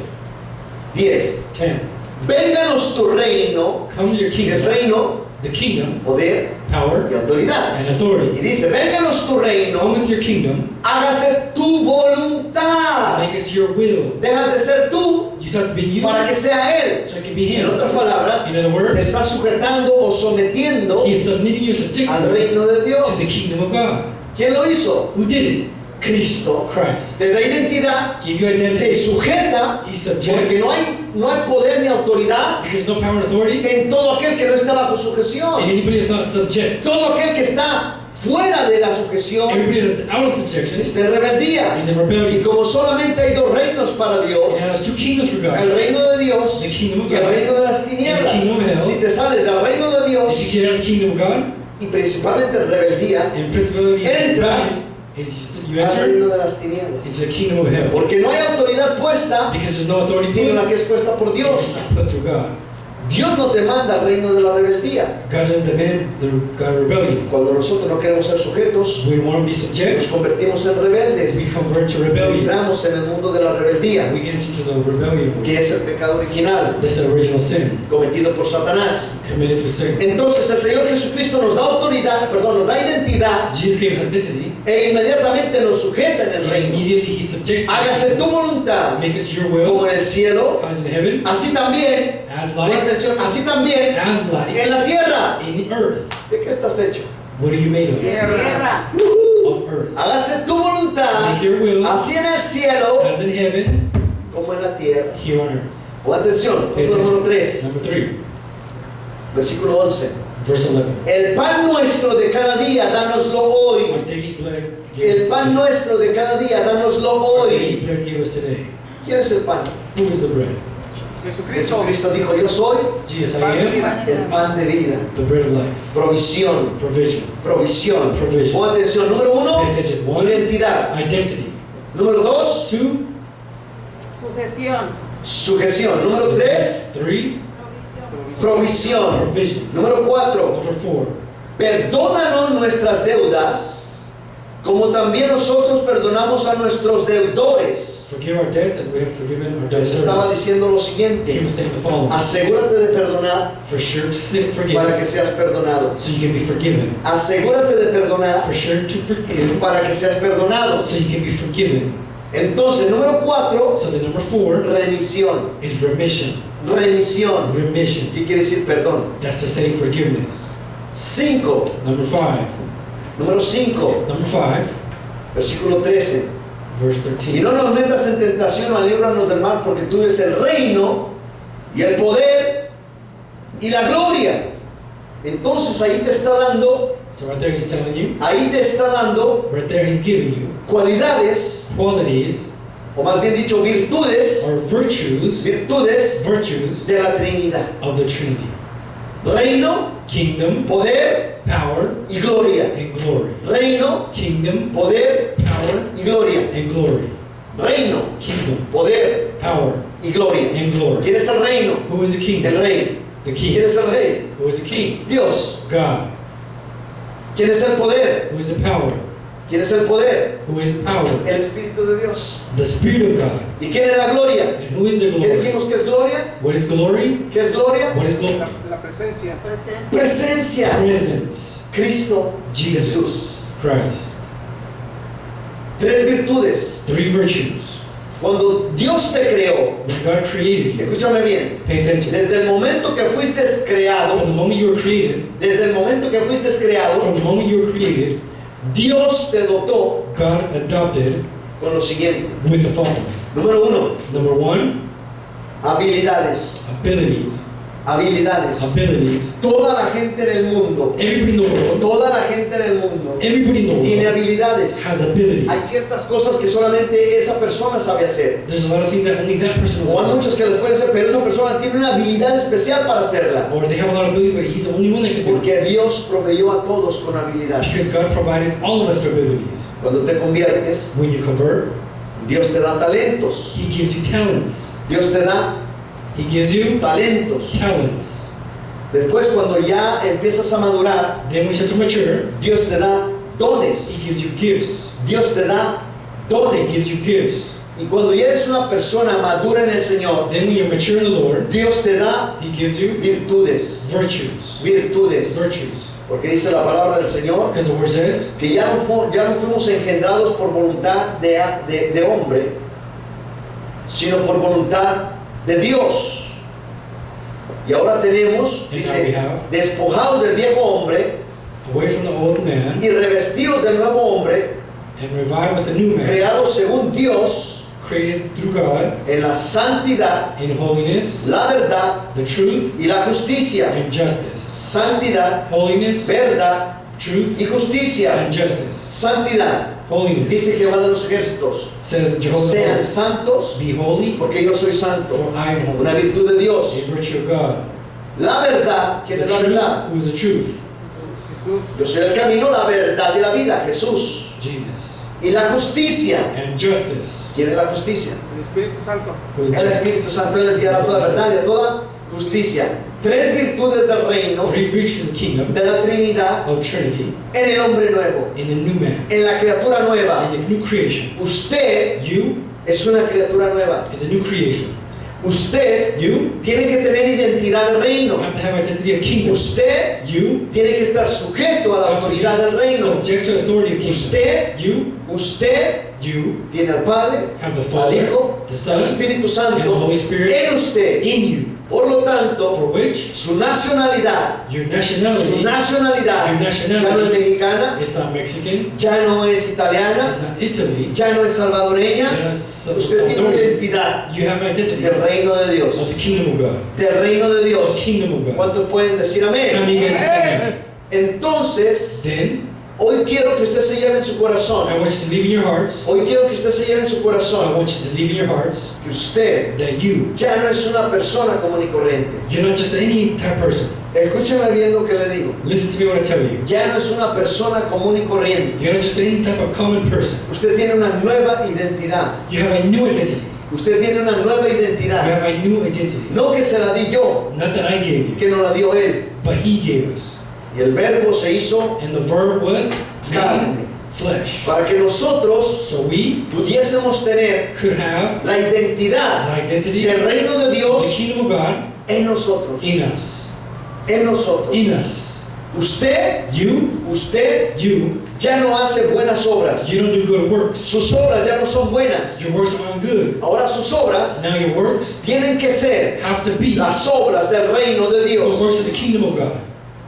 10. 10. Vénganos tu reino, Come to your que es kingdom. reino, The kingdom, poder power, y autoridad. and Y authority. dice, vénganos tu Come reino, with your kingdom. hágase tu voluntad. Make us your will. Dejas de ser tú You start to be you, para que sea Él. so it can be En him. otras palabras, In other te words, estás sujetando o sometiendo he is submitting you, al subjecting reino de Dios. to the kingdom of God. ¿Quién lo hizo? Who did it? Cristo. Christ. Te da identidad, Give you te identity. sujeta, He porque subjects. no hay poder ni autoridad Because no power and authority en todo aquel que no está bajo in sujeción. anybody that's not subject. Todo aquel que está fuera de la sujeción Everybody that's out of subjection está en rebeldía. is in Y rebellion. como solamente hay dos reinos para Dios, It has two kingdoms for God. el reino de Dios The kingdom of y el God. reino de las tinieblas. And the kingdom of hell. Si te sales del reino de If Dios you get out of the kingdom of God, y principalmente en rebeldía, and principality Entras is you al enter reino de las tinieblas. into the kingdom of hell. Porque no hay autoridad puesta Because there's no authority sino la put, que es puesta por Dios. it's not put through God. Dios no te manda al reino de la rebeldía. God doesn't demand the God of rebellion. Cuando nosotros no queremos ser sujetos, We want to be nos subject, convertimos en we rebeldes. convert to rebellious. Entramos en el mundo de la rebeldía, We enter into the rebellion. que es el pecado original That's the original sin cometido por Satanás. committed through sin. Entonces el Señor Jesucristo nos da autoridad, nos da identidad Jesus gave us identity, e inmediatamente nos sujeta en el and reino. immediately he subjects Hágase tu voluntad make us your will, como en el cielo, as in heaven, así también, as pon light, atención, así también as light, en la tierra. in the earth. ¿De qué estás hecho? What are you made of? Tierra. Of earth. Hágase tu voluntad, Make your will, así en el cielo as in heaven, como en la tierra. here on earth. Pon atención, Pay punto número attention. 3, Number 3, versículo 11. verse 11. El pan nuestro de cada día, dánoslo hoy. Our daily bread, El pan nuestro de cada día, dánoslo our daily hoy. bread give us today. ¿Quién es el pan? Who is the bread? Jesucristo dijo, yo soy Jesus, I am el pan de vida. the bread of life. Provisión, Provision. provisión. Provision. Pon atención, número 1, Pay attention. 1, identidad. identity. Número 2, 2, Sugestión. sujeción. Número 3, 3, provisión. provision. Número 4, Number 4, perdónanos nuestras deudas, como también nosotros perdonamos a nuestros deudores. forgive our debts as we have forgiven our Les estaba debtors. diciendo lo He siguiente, was saying the following. asegúrate de perdonar For sure to sin, para que forgive, seas perdonado. so you can be forgiven. Asegúrate de perdonar For sure to forgive, para que seas perdonado. so you can be forgiven. Entonces, número 4, So the number 4 remisión. is remission. Remisión. Remission. ¿Qué quiere decir perdón? That's the same forgiveness. 5, Number 5. número 5, Number 5, versículo 13. verse Y 13. no nos metas en tentación, mas líbranos del mal, porque tú eres el reino y el poder y la gloria. Entonces ahí te está dando, So right there he's telling you, right there he's giving you cualidades, qualities o más bien dicho, virtudes, or virtues de la Trinidad. of the Trinity. Reino, Kingdom, poder power, y gloria. and glory. Reino, Kingdom, poder power, y gloria. and glory. Reino, Kingdom, poder power, y gloria. and glory. ¿Quién es el reino? Who is the El kingdom? rey. The ¿Quién king. es el rey? Who is the king? Dios. God. ¿Quién es el poder? Who is the power? ¿Quién es el poder? Who is the power? El Espíritu de Dios. The Spirit of God. ¿Y quién es la gloria? And who is the ¿Qué glory? dijimos que es gloria? What is glory? ¿Qué es gloria? What is glory? La presencia. Presencia. Presencia. Presence. Cristo Jesús. Jesus Christ. 3 virtudes. 3 virtues. Cuando Dios te creó, When God created you, escúchame bien, pay attention. desde el momento que fuiste From creado, the moment you were created, desde el momento que fuiste from creado, the moment you were created, Dios te dotó God adopted con lo siguiente. with the following. Número 1, Number 1, habilidades. abilities. Habilidades. Abilities. Toda la gente en el mundo, Everybody in the world, toda la gente en el mundo everybody in the tiene world habilidades. has abilities. Hay ciertas cosas que solamente esa persona sabe hacer. There's a lot of things that only that person O hay knows. muchas que les pueden hacer, pero esa persona tiene una habilidad especial para hacerlas. Or they have a lot of abilities, but he's the only one that can do it. Porque Dios proveyó a todos con habilidades. Because God provided all of us the abilities. Cuando te conviertes, When you convert, Dios te da talentos. He gives you talents. Dios te da He gives you talentos. talents. Después, cuando ya empiezas a madurar, Then when you start to mature, Dios te da dones. He gives you gifts. Dios te da He dones. gives you gifts. Y cuando ya eres una persona madura en el Señor, Then when you're mature in the Lord, Dios te da He gives you virtudes. virtues. Virtudes. Virtues. Porque dice la palabra del Señor Because the word says, que ya no fuimos engendrados por voluntad de hombre, sino por voluntad de Dios. Y ahora tenemos, And now we dice, have, despojados del viejo hombre away from the old man y revestidos del nuevo hombre, and revived with a new man, creados según Dios created through God en la santidad, in holiness, la verdad the truth, y la justicia. and justice. Santidad, Holiness, verdad truth, y justicia. and justice. Santidad. Holiness, Dice Jehová de los ejércitos, says Jehovah of sean hosts, santos be holy, porque yo soy santo. for I am Una holy. virtud de Dios. A virtue of God. La verdad, ¿quién The es la verdad? truth, who is the truth? Jesús. Yo soy el camino, la verdad y la vida, Jesús. Jesus. Y la justicia, And justice, ¿quién es la justicia? El Espíritu Santo. who is El Espíritu justice. Santo les guiará a toda verdad y a toda justicia. 3 virtudes del reino, 3 virtues of the kingdom de la Trinidad, of Trinity en el hombre nuevo, in the new man, en la criatura nueva. in the new creation. Usted You es una criatura nueva. is a new creation. Usted You tiene que tener identidad del reino. have to have identity of kingdom. Usted You tiene que estar sujeto a la have to autoridad del be reino. subject to the authority of kingdom. Usted, usted You tiene al Padre, have the al Father, Hijo, the al Son, Espíritu and the Santo Holy Spirit en usted. in you, Por lo tanto, for which su nacionalidad, your su nationality nacionalidad Your nationality ya no es mexicana, is not Mexican, ya no es italiana, it's not Italy, ya no es salvadoreña. and Usted tiene una identidad You have an identity del reino de of Dios, the kingdom of God. del reino de The Dios. kingdom of God. ¿Cuántos pueden decir How amén? many of you guys say amen? Entonces, Then, hoy quiero que usted se lleve en su I corazón. want you to leave in your hearts, Hoy quiero que usted se lleve en su I corazón want you to leave in your hearts que usted that you, ya no es una persona común y corriente. you're not just any type of person. Escúcheme bien lo que le digo. Listen to me when I tell you. Ya no es una persona común y corriente. You're not just any type of common person. Usted tiene una nueva identidad. You have a new identity. Usted tiene una nueva You identidad. have a new identity. No que se la di yo, Not that I gave you, que nos la dio Él. but He gave us. Y el verbo se hizo And the verb was carne. made flesh. Para que nosotros So we pudiésemos tener could have la identidad the identity del of reino de the Dios kingdom of God en nosotros. in us. En nosotros. In us. Usted You ya no hace buenas obras. don't do good works. Sus obras ya no son buenas. Your works aren't good. Ahora sus obras Now your works tienen que ser have to be las obras del reino de the Dios. works of the kingdom of God.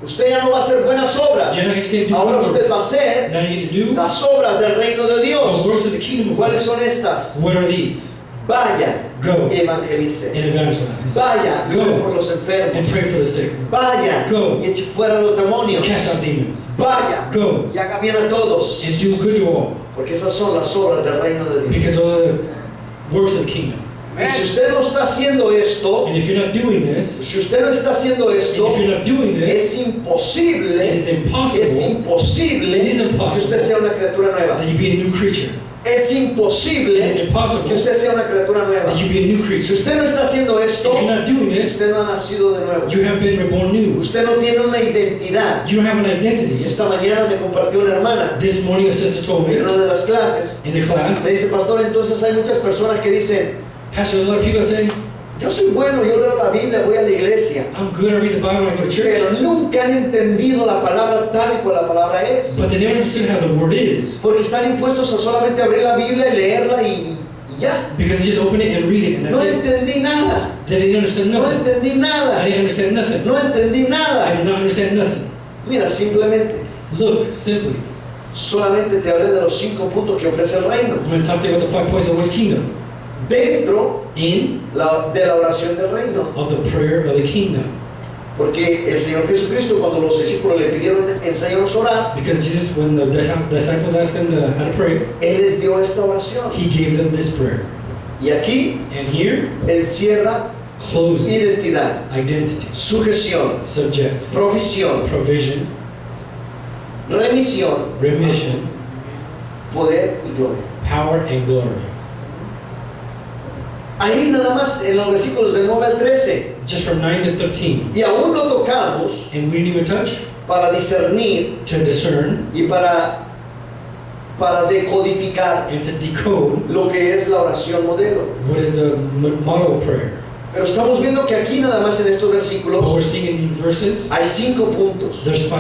Usted ya no va a hacer buenas obras. You're not just going to do Ahora good usted va a works. hacer Now you need to do las obras del reino de the Dios. works of the kingdom of God. ¿Cuáles son estas? What are these? Vaya Go y evangelice. and evangelize. Vaya y Go. ore por los enfermos. And pray for the sick. Vaya Go. y eche fuera los demonios. Cast out demons. Vaya Go y haga bien a todos. and do good to all. Porque esas son las obras del reino de Dios. Because of the works of the kingdom. Y si usted no está haciendo esto, And if you're not doing this, si usted no está haciendo and esto, if you're not doing this, es imposible, it is es impossible imposible It is que impossible. usted sea una criatura nueva. that you be a new creature. Es imposible It is impossible que usted sea una criatura nueva. that you be a new Si creature. usted no está haciendo esto, If you're not doing this, usted no ha nacido de nuevo. you haven't been reborn new. Usted no tiene una identidad. You don't have an identity. Esta mañana me compartió una hermana This morning a sister told en me una de las clases. in the class, Me dice, pastor, entonces hay muchas personas que dicen, Pastor, there's a lot of people that say, yo soy bueno, yo leo la Biblia, voy a la iglesia, I'm good, I read the Bible, I go to church. pero nunca han entendido la palabra tal y cual la palabra es. But they never understood how the word is. Porque están impuestos a solamente abrir la Biblia y leerla y ya. Because they just open it and read it, and No that's it. entendí nada. They didn't understand No nothing. entendí I nada. didn't understand nothing. No entendí I nada. did not understand nothing. Mira, simplemente, Look, simply, solamente te hablé de los 5 puntos que ofrece el reino. I'm going to talk to you about the 5 points of which kingdom. Dentro In de la oración del reino. of the prayer of the kingdom. Porque el Señor Jesucristo, cuando los discípulos le pidieron enseñarnos a orar, Because Jesus, when the disciples asked him how to pray, Él les dio esta oración. he gave them this prayer. Y aquí And here, encierra closes identidad, identity, sujeción, subject, provisión, provision, remisión, remission, poder y gloria. power, and glory. Ahí nada más en los versículos del 9 al 13. Just from 9 to 13. Y aún no tocamos And we didn't even touch para discernir to discern y para decodificar and to decode lo que es la oración modelo. what is the model prayer. Pero estamos viendo que aquí nada más en estos What we're versículos seeing in these verses, hay 5 puntos. there's 5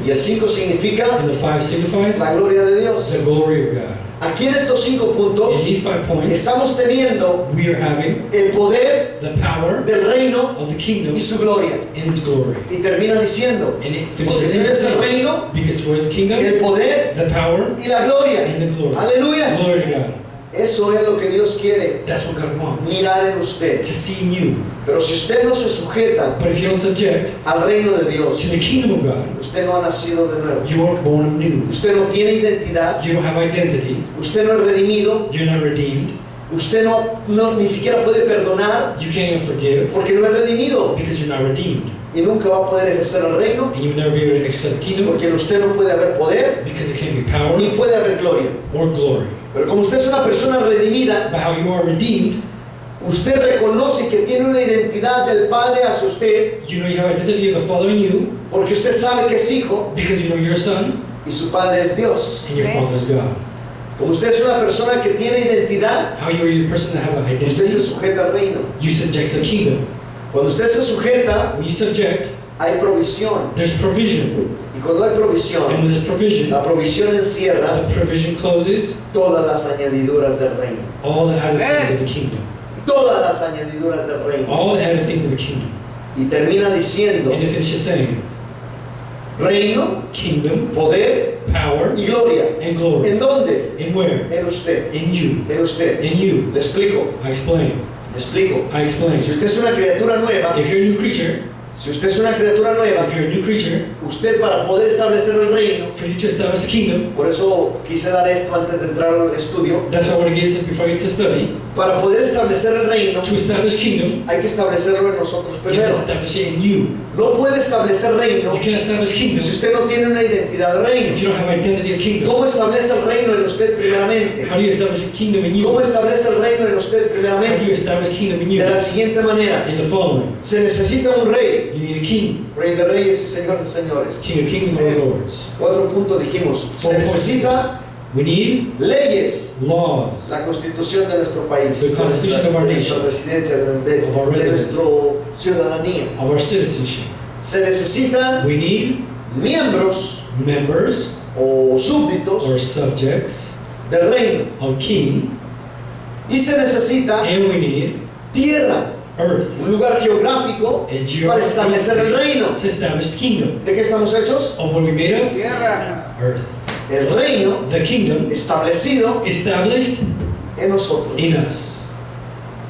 Y el points. 5 significa And the 5 signifies la gloria de Dios. the glory of God. Aquí en estos 5 puntos In these 5 points, estamos teniendo we are having el poder the power del reino of the kingdom y su gloria. and its glory. Y termina diciendo, And it porque finishes in tienes el saying, reino, because towards the kingdom, el poder the power, y la gloria. and the glory. Aleluya. Glory to God. Eso es lo que Dios quiere That's what God wants. mirar en usted. To see in you. Pero si usted no se sujeta But if you don't subject al reino de to Dios, the kingdom of God, usted no ha nacido de nuevo. you aren't born anew. Usted no tiene identidad, You don't have identity. usted no es redimido, You're not redeemed. usted no ni siquiera puede perdonar You can't even forgive porque no es redimido because you're not redeemed. y nunca va a poder ejercer el reino And you'll never be able to exercise the kingdom porque en usted no puede haber poder because it can't be power ni puede haber gloria. or glory. Pero como usted es una persona redimida, But how you are redeemed, usted reconoce que tiene una identidad del Padre hacia usted you know you have identity of the Father in you porque usted sabe que es hijo because you know you're a son y su Padre es Dios. and your Father is God. Como usted es una persona que tiene identidad, How you are a person that have an usted se identity, sujeta al reino. you subject to the kingdom. Cuando usted se sujeta, When you subject, hay provisión. there's provision. Y cuando hay And provisión, when there's provision, la provisión encierra the provision closes todas las añadiduras del reino. all the added things of the kingdom. Todas las añadiduras del reino. All the added things of the kingdom. Y termina diciendo, And it finishes saying, reino, kingdom, poder power, y gloria. and glory. ¿En dónde? In where? En usted. In you. En usted. In you. Le explico. I explain. Le explico. I explain. Si usted es una criatura nueva, If you're a new creature, si usted es una criatura nueva, if you're a new creature, usted para poder establecer el reino, for you to establish the kingdom, por eso quise dar esto antes de entrar al estudio, that's why I want to get this before I get to study. para poder establecer el reino, To establish kingdom, hay que establecerlo en nosotros you have primero. to establish it in you. No puede establecer reino You can establish kingdom si usted no tiene una identidad de if reino. you don't have identity of kingdom. ¿Cómo establece el reino en usted primeramente? How do you establish a kingdom in you? ¿Cómo How establece el reino en usted do you primeramente? establish kingdom in you? De la siguiente manera, In the following, se necesita un rey, you need a king, rey de reyes y señor de señores. king of kings and lord of lords. 4 puntos dijimos, se necesita We need leyes, laws la constitución de nuestro país, The constitution of our de nuestra nation. residencia, Of our de residence. nuestra ciudadanía. of our citizenship. Se necesitan We need miembros members o súbditos or subjects del reino of king, y se necesita and we need tierra, earth un lugar geográfico and para establecer el reino. to establish the kingdom. ¿De qué estamos hechos? Of what are we made of? Tierra. Earth. El reino The kingdom establecido established en nosotros. in us.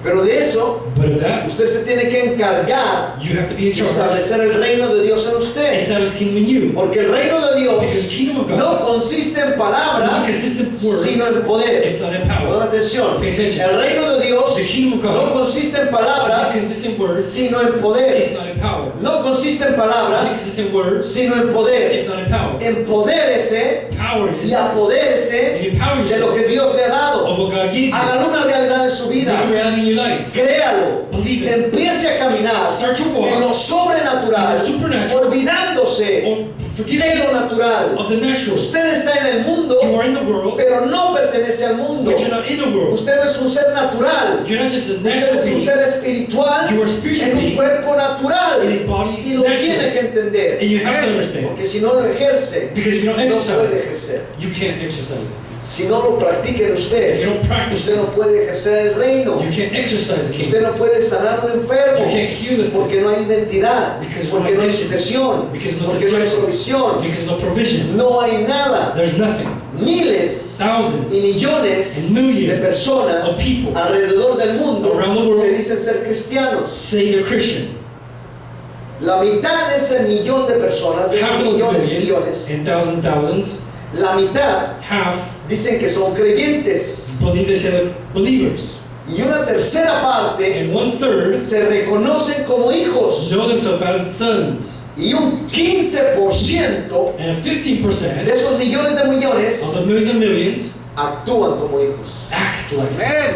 Pero de eso But of that, usted se tiene que encargar you have to be in de charge. establecer el reino de Dios en usted. Establish the kingdom in you. Porque el reino de Dios Because the kingdom of God no consiste en doesn't palabras, consist of words, sino en poder. it's not in Pongan power. atención. Pay attention. El reino de Dios The kingdom of no God consiste en doesn't palabras, consist in words, sino en poder. it's not in power. No consiste en It palabras, consists in words. sino en poder. It's not in power. Empodérese Power y is apodérese and empower de lo yourself que Dios le ha dado. of what God gave you. Hágalo una realidad en su Make a vida. reality in your life. Créalo. Believe it. Empiece a caminar Start to walk en lo sobrenatural, in the supernatural. olvidándose Or de forgive lo natural. of the natural. Usted está en el mundo, You are in the world, pero no pertenece al mundo. but you're not in the world. Usted es un ser natural. You're not just a Usted natural es un being. ser espiritual You are spiritual en un being. cuerpo natural. And your body is Y lo tiene natural. que entender. And you have to understand. Porque si no lo ejerce, Because if you don't no puede exercise, ejercer. you can't exercise. Si no lo practica en If usted, you don't practice usted it, no puede ejercer el reino. you can't exercise the Usted kingdom. no puede sanar un enfermo. You can't heal the sick. Porque no hay identidad. Because Porque no no hay identity. sujeción. Because no Porque no hay subjection. provisión. Because no provision. No hay nada. There's nothing. Miles Thousands y millones and millions de personas of people alrededor del mundo around the world se dicen ser cristianos. say they're Christian. La mitad de ese millón de personas, de esos Half of those millones y millions millones, and thousands, la mitad half dicen que son creyentes. believe they say they're believers. Y una tercera parte And 1/3 se reconocen como hijos. know themselves as sons. Y un 15% And 15% de esos millones de millones of the millions and millions actúan como hijos. acts like sons. Amén.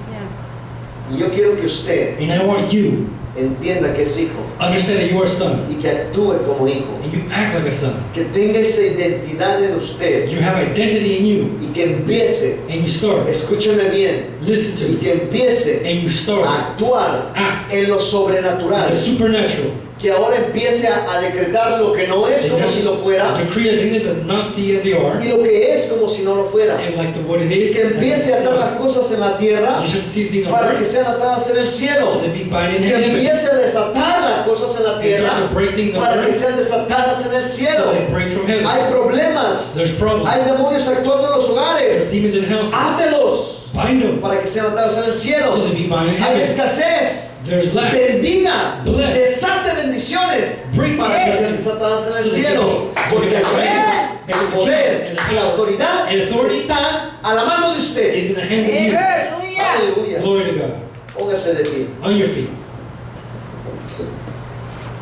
Yeah. Y yo quiero que usted And I want you entienda que es hijo understand that you are a son. y que actúe como hijo. And you act like a son. Que tenga esa identidad en usted You have identity in you. y que empiece, And you start. escúcheme bien, Listen to y me. que empiece And you a start. actuar Act. en lo sobrenatural. The supernatural. Que ahora empiece a decretar lo que no es como si lo fuera Decree a thing that does not see as they are. y lo que es como si no lo fuera. And like what it is. Que empiece a atar las cosas en la tierra You should see things on para que earth. sean atadas en el So cielo. they be binding in Que heaven. empiece a desatar las cosas en la They start tierra to break things on para que earth. sean desatadas en el So cielo. they break from heaven. Hay problemas, There's problems. hay demonios actuando en los There's hogares. demons in houses. Átelos Bind them. para que sean atados en el So cielo. they be binding in Hay heaven. escasez. There's lack. Bendiga, Bless. desate bendiciones Break para que from sean heaven. desatadas en el So they cielo. can be- Porque el reino, el poder And y la autoridad and authority están a la mano de usted. is in the hands of you. Aleluya. Aleluya. Glory to God. Póngase de pie. On your feet.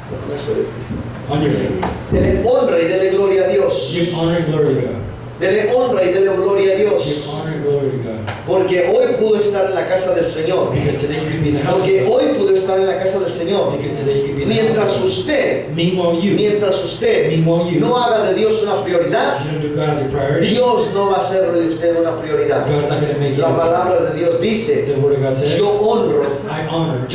Póngase de pie. On your feet. Dele honra y dele gloria a Dios. Give honor and glory to God. Dele honra y dele gloria a Give Dios. honor and glory to God. Porque hoy pudo estar en la casa del Señor. Because today you could be in the house of Porque God. hoy pudo estar en la casa del Señor. Because today you could be in the Mientras house of usted, God. Meanwhile you no haga de Dios una prioridad, don't do God as your priority. Dios no va a hacer de usted una prioridad. God's not going to make you. La palabra de Dios dice, The word of God says, yo honro I honor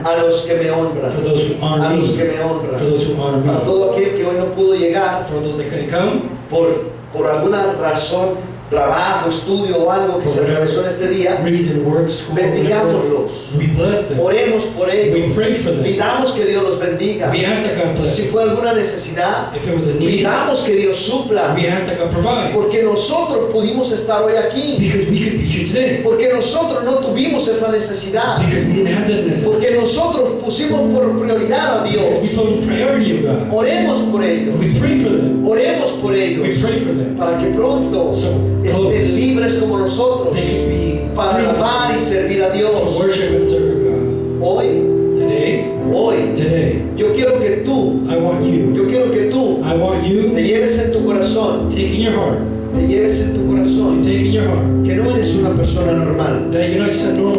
a los que me honran, for those who honor a me. los que me For honran, those who honor a me. todo aquel que hoy no pudo llegar For those that couldn't come. por alguna razón, trabajo, estudio o algo que se atravesó en este día, Reason, work, school, whatever. bendigámoslos, We bless them. oremos por We ellos, pray for them. pidamos que Dios los bendiga. We ask that God bless. Si fue alguna necesidad, If it was a need, pidamos que Dios supla, we ask that God provides. porque nosotros pudimos estar hoy aquí, Because we could be here today. porque nosotros no tuvimos esa necesidad, Because we didn't have that necessity. porque nosotros pusimos por prioridad a We Dios. put in priority of God. Oremos por ellos, We pray for them. oremos por We ellos, pray for them. para que pronto So estén libres como nosotros, they can be para free alabar y servir a to Dios. worship and serve God. Hoy, Today, yo quiero que tú, I want you te lleves en tu corazón, take in your heart, te lleves en tu corazón, take in your heart que no eres una persona normal. that you're not just a normal